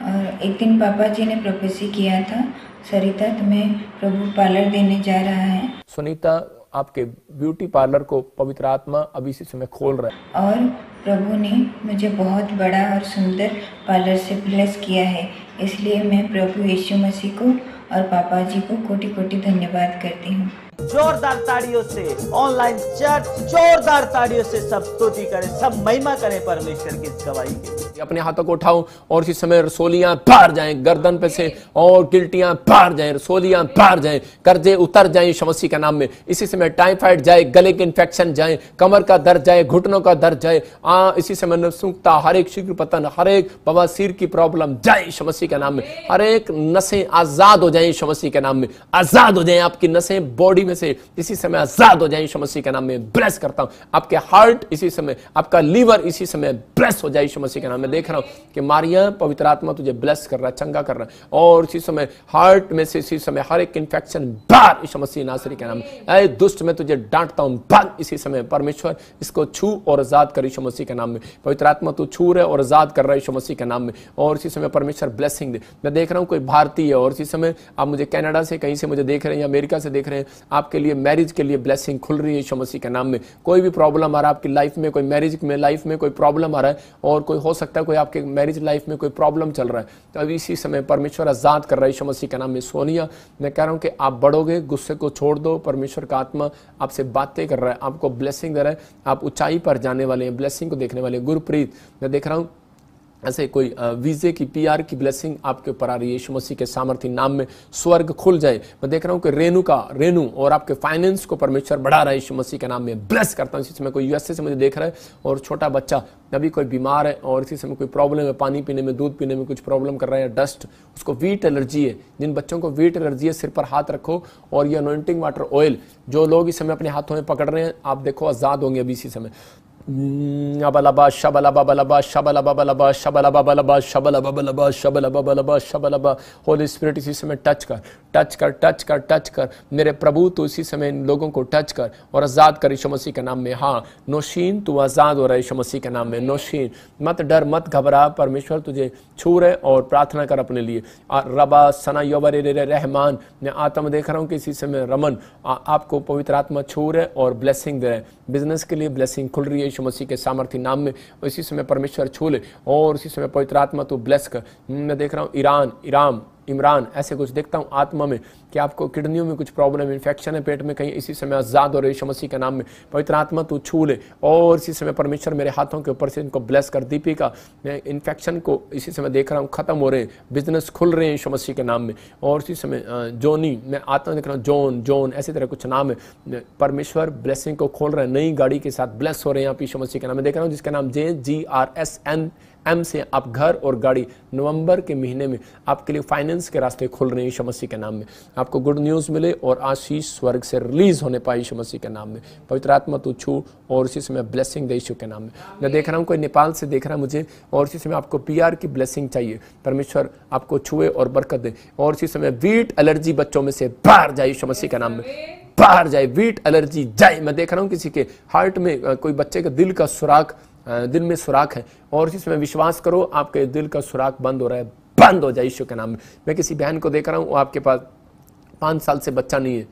और एक दिन पापा जी ने प्रोफेसी किया था, सरिता तुम्हें प्रभु पार्लर देने जा रहा है। सुनीता, आपके ब्यूटी पार्लर को पवित्र आत्मा अभी इसी समय खोल रहा है। और प्रभु ने मुझे बहुत बड़ा और सुंदर पार्लर से ब्लेस किया है, इसलिए मैं प्रभु यीशु मसीह को और पापा जी को कोटि कोटि धन्यवाद करती हूँ। जोरदार ताड़ियों से ऑनलाइन चर्च जोरदार ताड़ियों से सब स्तुति करें, सब महिमा करें परमेश्वर की इस गवाही के लिए। अपने हाथों को उठाओ और इसी समय रसोलियां बाहर जाएं गर्दन पे से, और गिल्टियां बाहर जाएं, रसोलियां बाहर जाएं, कर्जे उतर जाएं यीशु मसीह के नाम में। इसी समय टाइफाइड जाए, गले के इन्फेक्शन जाए, कमर का दर्द जाए, घुटनों का दर्द जाए, इसी समय नसुकता, हर एक शीघ्र पतन, हर एक बवासीर की प्रॉब्लम जाए यीशु मसीह के नाम में। हर एक नसें आजाद हो जाए यीशु मसीह के नाम में, आजाद हो जाए आपकी नसें बॉडी में से इसी समय आजाद हो जाए यीशु मसीह के नाम में। ब्लेस करता हूं आपके हार्ट इसी समय, आपका लीवर इसी समय ब्लेस हो जाए यीशु मसीह के नाम में। देख रहा हूं कि मारिया पवित्र आत्मा तुझे ब्लेस कर रहा है, चंगा कर रहा है, और इसी समय हार्ट में से इसी समय हर एक इन्फेक्शन बाहर यीशु मसीह नासरी के नाम में। ऐ दुष्ट मैं तुझे डांटता हूं, भाग इसी समय। परमेश्वर इसको छू और आजाद कर यीशु मसीह के नाम में। पवित्र आत्मा तू छू रहे और आजाद कर रहा है यीशु मसीह के नाम में, और इसी समय परमेश्वर ब्लेसिंग दे। मैं देख रहा हूं कोई भारतीय है और इसी समय आप मुझे कनाडा से कहीं से मुझे देख रहे हैं या अमेरिका से देख रहे हैं, आपके लिए मैरिज के लिए ब्लेसिंग खुल रही है यीशु मसीह के नाम में। कोई भी प्रॉब्लम आ रहा है आपकी लाइफ में, कोई मैरिज में लाइफ में कोई प्रॉब्लम आ रहा है, और कोई हो सकता है कोई आपके मैरिज लाइफ में कोई प्रॉब्लम चल रहा है, तो अभी इसी समय परमेश्वर आजाद कर रहा है यीशु मसीह के नाम में। सोनिया मैं कह रहा हूं कि आप बढ़ोगे, गुस्से को छोड़ दो, परमेश्वर का आत्मा आपसे बातें कर रहा है, आपको ब्लेसिंग दे रहा है, आप ऊंचाई पर जाने वाले हैं, ब्लेसिंग को देखने वाले हैं। गुरप्रीत मैं देख रहा हूं ऐसे कोई वीजे की पीआर की ब्लेसिंग आपके ऊपर आ रही है यीशु मसीह के सामर्थ्य नाम में। स्वर्ग खुल जाए। मैं देख रहा हूं कि रेनू और आपके फाइनेंस को परमेश्वर बढ़ा रहा है यीशु मसीह के नाम में। ब्लेस करता हूं। इसी समय कोई यूएसए से मुझे देख रहा है और छोटा बच्चा अभी कोई बीमार है और इसी समय कोई प्रॉब्लम है, पानी पीने में, दूध पीने में कुछ प्रॉब्लम कर रहा है, डस्ट, उसको वीट एलर्जी है। जिन बच्चों को वीट एलर्जी है सिर पर हाथ रखो, और ये अनॉइंटिंग वाटर ऑयल जो लोग इस समय अपने हाथों में पकड़ रहे हैं, आप देखो आजाद होंगे अभी इसी समय। अबलबा शबलबा बलबा शबलबा बलबा शबलबा बलबा शबलबा बलबा शबलबा बलबा शबलबा। होली स्पिरिट इसी समय टच कर, टच कर, टच कर, टच कर मेरे प्रभु, तो इसी समय इन लोगों को टच कर और आजाद कर यीशु मसीह के नाम में। हाँ नौशीन तू आजाद हो रहा है यीशु मसीह के नाम में। नौशीन मत डर, मत घबरा, परमेश्वर तुझे छू रहे, और प्रार्थना कर अपने लिए। रबा सना योवर रहमान, मैं आत्मा देख रहा हूँ कि इसी समय रमन आपको पवित्र आत्मा छू रहे और ब्लेसिंग दे रहे। बिजनेस के लिए ब्लेसिंग खुल रही है यीशु मसीह के सामर्थ्य नाम में। इसी समय परमेश्वर छू ले और इसी समय पवित्र आत्मा तू ब्लेस कर। मैं देख रहा हूँ इमरान ऐसे कुछ देखता हूँ आत्मा में कि आपको किडनियों में कुछ प्रॉब्लम, इन्फेक्शन है पेट में कहीं, इसी समय आजाद हो रहे यीशु मसीह के नाम में। पवित्र आत्मा तू छू ले और इसी समय परमेश्वर मेरे हाथों के ऊपर से इनको ब्लेस कर। दीपिका मैं इन्फेक्शन को इसी समय देख रहा हूँ खत्म हो रहे हैं, बिजनेस खुल रहे हैं यीशु मसीह के नाम में। और इसी समय जोनी मैं आत्मा देख रहा हूँ, जॉन ऐसी तरह कुछ नाम है, परमेश्वर ब्लेसिंग को खोल रहे हैं, नई गाड़ी के साथ ब्लेस हो रहे हैं आप यीशु मसीह के नाम में। देख रहा हूँ जिसका नाम JGRSNM से आप घर और गाड़ी, नवंबर के महीने में आपके लिए फाइनेंस के रास्ते खुल रहे हैं यीशु मसीह के नाम में। आपको गुड न्यूज़ मिले और आशीष स्वर्ग से रिलीज होने पाए यीशु मसीह के नाम में। पवित्र आत्मा तू छू और इसी समय ब्लेसिंग दे यीशु के नाम में। मैं देख रहा हूँ कोई नेपाल से देख रहा है मुझे, और इसी समय आपको PR की ब्लेसिंग चाहिए, परमेश्वर आपको छुए और बरकत दे। और इसी समय वीट एलर्जी बच्चों में से बाहर जाए यीशु मसीह के नाम में, बाहर जाए, वीट एलर्जी जाए। मैं देख रहा हूँ किसी के हार्ट में कोई बच्चे का दिल का सुराख, दिल में सुराख है, और इसी समय विश्वास करो आपके दिल का सुराख बंद हो रहा है, बंद हो जाए यीशु के नाम में। मैं किसी बहन को देख रहा हूँ, वो आपके पास 5 साल से बच्चा नहीं है,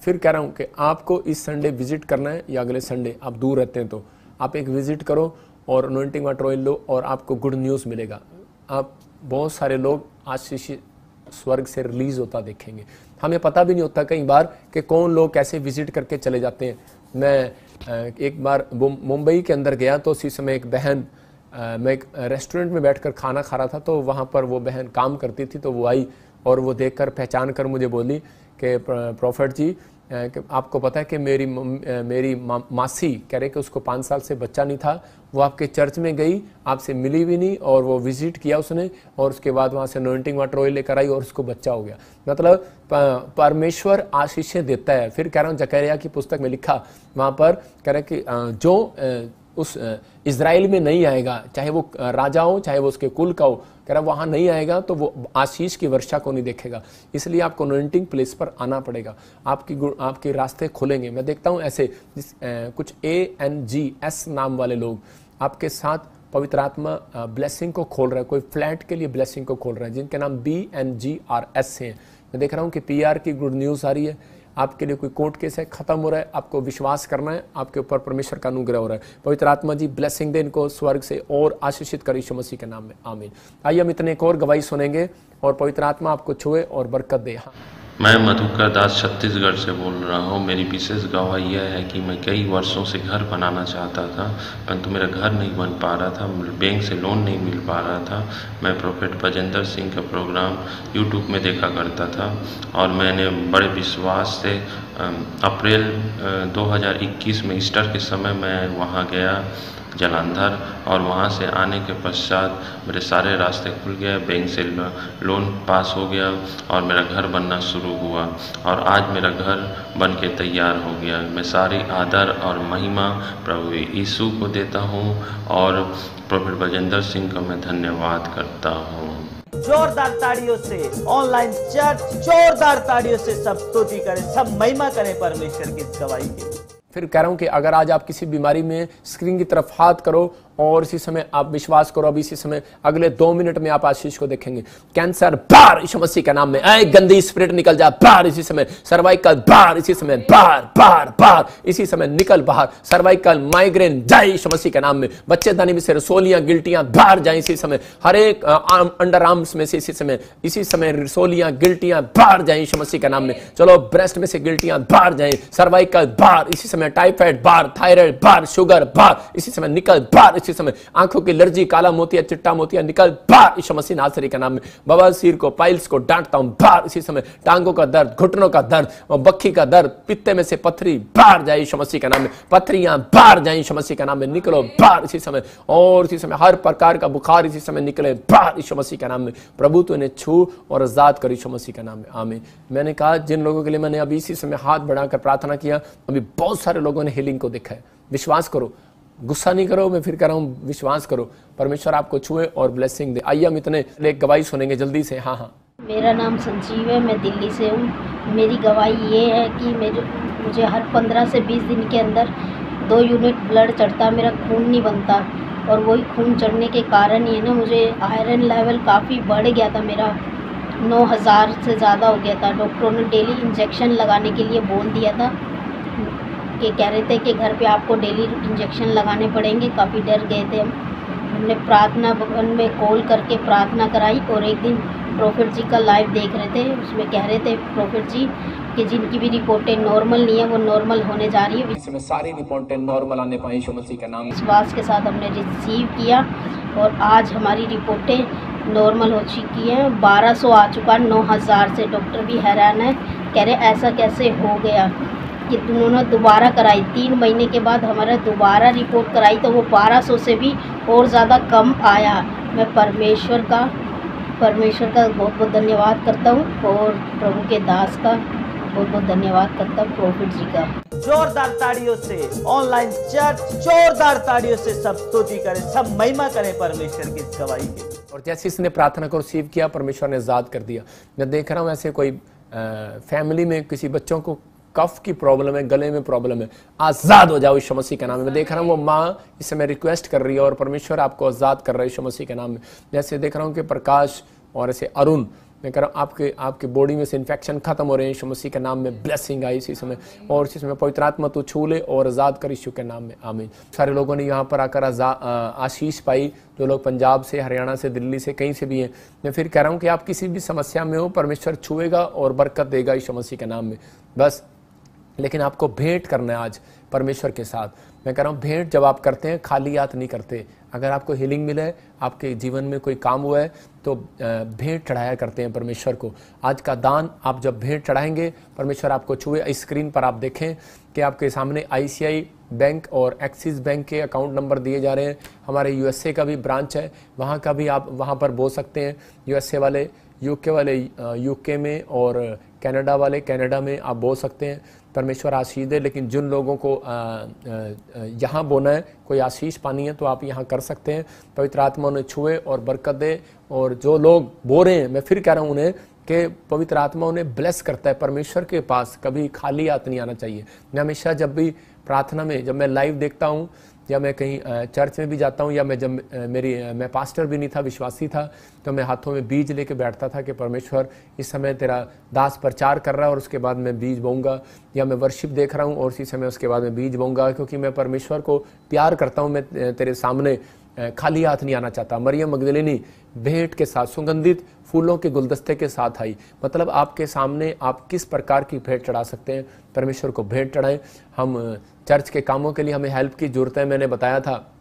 फिर कह रहा हूँ कि आपको इस संडे विजिट करना है या अगले संडे, आप दूर रहते हैं तो आप एक विजिट करो और अनॉइंटिंग वाटर ऑयल लो और आपको गुड न्यूज़ मिलेगा। आप बहुत सारे लोग आशीष स्वर्ग से रिलीज होता देखेंगे। हमें पता भी नहीं होता कई बार कि कौन लोग कैसे विजिट करके चले जाते हैं। मैं एक बार मुंबई के अंदर गया तो उसी समय एक बहन, मैं एक रेस्टोरेंट में बैठकर खाना खा रहा था, तो वहाँ पर वो बहन काम करती थी, तो वो आई और वो देखकर पहचान कर मुझे बोली कि प्रॉफिट जी कि आपको पता है कि मेरी मासी कह रहे कि उसको 5 साल से बच्चा नहीं था, वो आपके चर्च में गई, आपसे मिली भी नहीं, और वो विजिट किया उसने, और उसके बाद वहाँ से अनॉइंटिंग वाटर ऑयल लेकर आई और उसको बच्चा हो गया। मतलब परमेश्वर आशीषें देता है। फिर कह रहा हूँ जकरिया की पुस्तक में लिखा, वहाँ पर कह रहे कि जो उस इज़राइल में नहीं आएगा, चाहे वो राजा हो चाहे वो उसके कुल का हो, कह रहा वहाँ नहीं आएगा तो वो आशीष की वर्षा को नहीं देखेगा। इसलिए आपको अनॉइंटिंग प्लेस पर आना पड़ेगा, आपके रास्ते खुलेंगे। मैं देखता हूँ ऐसे कुछ ANGS नाम वाले लोग आपके साथ पवित्र आत्मा ब्लेसिंग को खोल रहा है, कोई फ्लैट के लिए ब्लेसिंग को खोल रहा है, जिनके नाम BNGRS हैं। मैं देख रहा हूँ कि PR की गुड न्यूज़ आ रही है, आपके लिए कोई कोर्ट केस है, खत्म हो रहा है, आपको विश्वास करना है, आपके ऊपर परमेश्वर का अनुग्रह हो रहा है। पवित्र आत्मा जी ब्लेसिंग दे, इनको स्वर्ग से और आशीषित कर यीशु मसीह के नाम में, आमीन। आइए हम इतने एक और गवाही सुनेंगे और पवित्र आत्मा आपको छुए और बरकत दे। हाँ। मैं मधुकर दास छत्तीसगढ़ से बोल रहा हूँ। मेरी विशेष गवाही यह है कि मैं कई वर्षों से घर बनाना चाहता था, परंतु मेरा घर नहीं बन पा रहा था, बैंक से लोन नहीं मिल पा रहा था। मैं प्रोफेट बजेंद्र सिंह का प्रोग्राम यूट्यूब में देखा करता था और मैंने बड़े विश्वास से अप्रैल 2021 में ईस्टर के समय मैं वहाँ गया जलंधर, और वहाँ से आने के पश्चात मेरे सारे रास्ते खुल गए, बैंक से लोन पास हो गया और मेरा घर बनना शुरू हुआ और आज मेरा घर बन के तैयार हो गया। मैं सारी आदर और महिमा प्रभु यीशु को देता हूँ और प्रोफेट बजेंद्र सिंह का मैं धन्यवाद करता हूँ। जोरदार ताड़ियों से ऑनलाइन चर्च जोरदार ताड़ियों से सब स्तुति करें, सब महिमा करें परमेश्वर की इस गवाही के लिए। फिर कह रहा हूं कि अगर आज आप किसी बीमारी में स्क्रीन की तरफ हाथ करो और इसी समय आप विश्वास करो, अब इसी समय अगले 2 मिनट में आप आशीष को देखेंगे। कैंसर बाहर यीशु मसीह के नाम में, ऐ गंदी स्पिरिट निकल जा बाहर इसी समय। सर्वाइकल बाहर इसी समय, बाहर बाहर बाहर इसी समय निकल बाहर। सर्वाइकल माइग्रेन जाए यीशु मसीह के नाम में। बच्चेदानी में से रसोलियां गिल्टियां बाहर जाए इसी समय। हर एक अंडर आर्म्स में से इसी समय रसोलियां गिल्टियां बाहर जाए यीशु मसीह के नाम में। चलो ब्रेस्ट में से गिल्टियां बाहर जाए। सर्वाइकल बाहर इसी समय। टाइफाइड बाहर, थायराइड बाहर, शुगर बाहर इसी समय निकल बाहर इसी समय। आंखों की एलर्जी, काला मोतिया, चिट्टा मोतिया निकल बाहर यीशु मसीह नासरी के नाम में। बवासीर को, पाइल्स को डांटता हूं बाहर इसी समय। टांगों का दर्द, घुटनों का दर्द और बक्खी का दर्द, पित्ते में से पथरी बाहर जाए यीशु मसीह के नाम में। पथरियां बाहर जाए यीशु मसीह के नाम में, निकलो बाहर इसी समय। और इसी समय हर प्रकार का बुखार इसी समय निकले बाहर यीशु मसीह के नाम में। प्रभु तो इन्हें छू और आजाद कर यीशु मसीह के नाम में, आमीन। मैंने कहा जिन लोगों के लिए मैंने अभी इसी समय हाथ बढ़ाकर प्रार्थना किया, अभी बहुत सारे लोगों ने हीलिंग को देखा है। विश्वास करो, गुस्सा नहीं करो, मैं फिर कह रहा हूँ विश्वास करो, परमेश्वर आपको छुए और ब्लेसिंग दे। आइए हम इतने एक गवाही सुनेंगे जल्दी से। हाँ हाँ। मेरा नाम संजीव है, मैं दिल्ली से हूँ। मेरी गवाही ये है कि मुझे हर 15 से 20 दिन के अंदर 2 यूनिट ब्लड चढ़ता, मेरा खून नहीं बनता और वही खून चढ़ने के कारण ये ना मुझे आयरन लेवल काफ़ी बढ़ गया था, मेरा 9000 से ज़्यादा हो गया था। डॉक्टरों ने डेली इंजेक्शन लगाने के लिए बोल दिया था कि कह रहे थे कि घर पे आपको डेली इंजेक्शन लगाने पड़ेंगे। काफ़ी डर गए थे हम। हमने प्रार्थना भवन में कॉल करके प्रार्थना कराई और एक दिन प्रोफेट जी का लाइव देख रहे थे, उसमें कह रहे थे प्रोफेट जी कि जिनकी भी रिपोर्टें नॉर्मल नहीं है वो नॉर्मल होने जा रही है। इसमें सारी रिपोर्टें नॉर्मल आने पाई यीशु मसीह का नाम। विश्वास के साथ हमने रिसीव किया और आज हमारी रिपोर्टें नॉर्मल हो चुकी हैं। 1200 आ चुका, 9000 से। डॉक्टर भी हैरान है, कह रहे ऐसा कैसे हो गया कि उन्होंने दोबारा कराई। 3 महीने के बाद हमारा दोबारा रिपोर्ट कराई तो वो 1200 से भी और ज़्यादा कम आया। मैं परमेश्वर का बहुत बहुत धन्यवाद करता हूँ और प्रभु के दास का बहुत बहुत धन्यवाद करता हूँ, प्रोफेट जी का। जोरदार ताड़ियों से ऑनलाइन चर्च जोरदार ताड़ियों से सब स्तुति करें, सब महिमा करें परमेश्वर की इस गवाही के। और जैसे इसने प्रार्थना को रिसीव किया, परमेश्वर ने आजाद कर दिया। मैं देख रहा हूँ ऐसे कोई फैमिली में किसी बच्चों को कफ की प्रॉब्लम है, गले में प्रॉब्लम है, आजाद हो जाओ यीशु मसीह के नाम में। मैं देख रहा हूँ वो माँ इस समय रिक्वेस्ट कर रही है और परमेश्वर आपको आजाद कर रहा है यीशु मसीह के नाम में। जैसे देख रहा हूँ कि प्रकाश और ऐसे अरुण, मैं कह रहा हूँ आपके बॉडी में से इन्फेक्शन खत्म हो रहे हैं यीशु मसीह के नाम में। ब्लेसिंग आई इसी समय और इसी समय पवित्र आत्मा तो छू ले और आजाद कर यीशु के नाम में, आमीन। सारे लोगों ने यहाँ पर आकर आशीष पाई, जो लोग पंजाब से, हरियाणा से, दिल्ली से, कहीं से भी हैं। मैं फिर कह रहा हूँ कि आप किसी भी समस्या में हो, परमेश्वर छुएगा और बरकत देगा यीशु मसीह के नाम में। बस लेकिन आपको भेंट करना है आज परमेश्वर के साथ। मैं कह रहा हूँ भेंट जब आप करते हैं खाली हाथ नहीं करते। अगर आपको हीलिंग मिले, आपके जीवन में कोई काम हुआ है तो भेंट चढ़ाया करते हैं परमेश्वर को। आज का दान आप जब भेंट चढ़ाएंगे, परमेश्वर आपको छुए। स्क्रीन पर आप देखें कि आपके सामने ICI बैंक और एक्सिस बैंक के अकाउंट नंबर दिए जा रहे हैं। हमारे USA का भी ब्रांच है, वहाँ का भी आप वहाँ पर बोल सकते हैं। USA वाले UK वाले UK में और कनाडा वाले कनाडा में आप बोल सकते हैं। परमेश्वर आशीष दे। लेकिन जिन लोगों को यहाँ बोना है, कोई आशीष पानी है, तो आप यहाँ कर सकते हैं। पवित्र आत्मा उन्हें छुए और बरकत दे। और जो लोग बो रहे हैं, मैं फिर कह रहा हूँ उन्हें कि पवित्र आत्मा उन्हें ब्लेस करता है। परमेश्वर के पास कभी खाली हाथ नहीं आना चाहिए। मैं हमेशा जब भी प्रार्थना में, जब मैं लाइव देखता हूँ या मैं कहीं चर्च में भी जाता हूँ, या मैं जब मैं पास्टर भी नहीं था, विश्वासी था, तो मैं हाथों में बीज लेके बैठता था कि परमेश्वर इस समय तेरा दास प्रचार कर रहा है और उसके बाद मैं बीज बोऊंगा, या मैं वर्शिप देख रहा हूँ और इसी समय उसके बाद मैं बीज बोऊंगा, क्योंकि मैं परमेश्वर को प्यार करता हूँ। मैं तेरे सामने खाली हाथ नहीं आना चाहता। मरियम मगदलिनी भेंट के साथ, सुगंधित फूलों के गुलदस्ते के साथ आई। मतलब आपके सामने आप किस प्रकार की भेंट चढ़ा सकते हैं, परमेश्वर को भेंट चढ़ाएं। हम चर्च के कामों के लिए हमें हेल्प की जरूरत है, मैंने बताया था,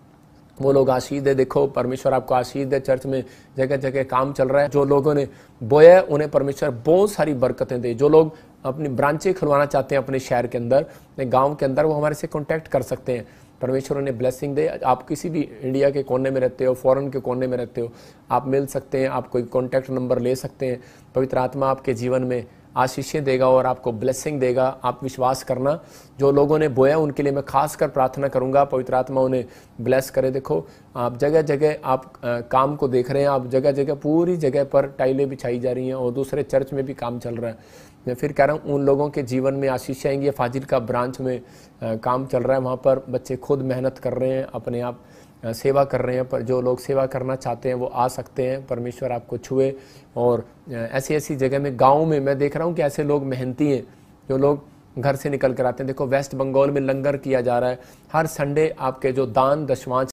वो लोग आशीष दे। देखो परमेश्वर आपको आशीष दे। चर्च में जगह जगह काम चल रहा है, जो लोगों ने बोया उन्हें परमेश्वर बहुत सारी बरकतें दे। जो लोग अपनी ब्रांचें खुलवाना चाहते हैं अपने शहर के अंदर, अपने गाँव के अंदर, वो हमारे से कॉन्टैक्ट कर सकते हैं। परमेश्वर उन्हें ब्लेसिंग दे। आप किसी भी इंडिया के कोने में रहते हो, फॉरेन के कोने में रहते हो, आप मिल सकते हैं, आप कोई कॉन्टैक्ट नंबर ले सकते हैं। पवित्र आत्मा आपके जीवन में आशीषें देगा और आपको ब्लेसिंग देगा। आप विश्वास करना। जो लोगों ने बोया उनके लिए मैं खास कर प्रार्थना करूंगा, पवित्र आत्मा उन्हें ब्लेस करे। देखो आप जगह जगह आप काम को देख रहे हैं, आप जगह जगह पूरी जगह पर टाइलें बिछाई जा रही हैं और दूसरे चर्च में भी काम चल रहा है। मैं फिर कह रहा हूँ उन लोगों के जीवन में आशीष आएंगी। फाजिलका ब्रांच में काम चल रहा है, वहाँ पर बच्चे खुद मेहनत कर रहे हैं, अपने आप सेवा कर रहे हैं। पर जो लोग सेवा करना चाहते हैं वो आ सकते हैं, परमेश्वर आपको छुए। और ऐसी ऐसी जगह में, गाँव में मैं देख रहा हूँ कि ऐसे लोग मेहनती हैं, जो लोग घर से निकल कर आते हैं। देखो वेस्ट बंगाल में लंगर किया जा रहा है हर संडे। आपके जो दान दशवांश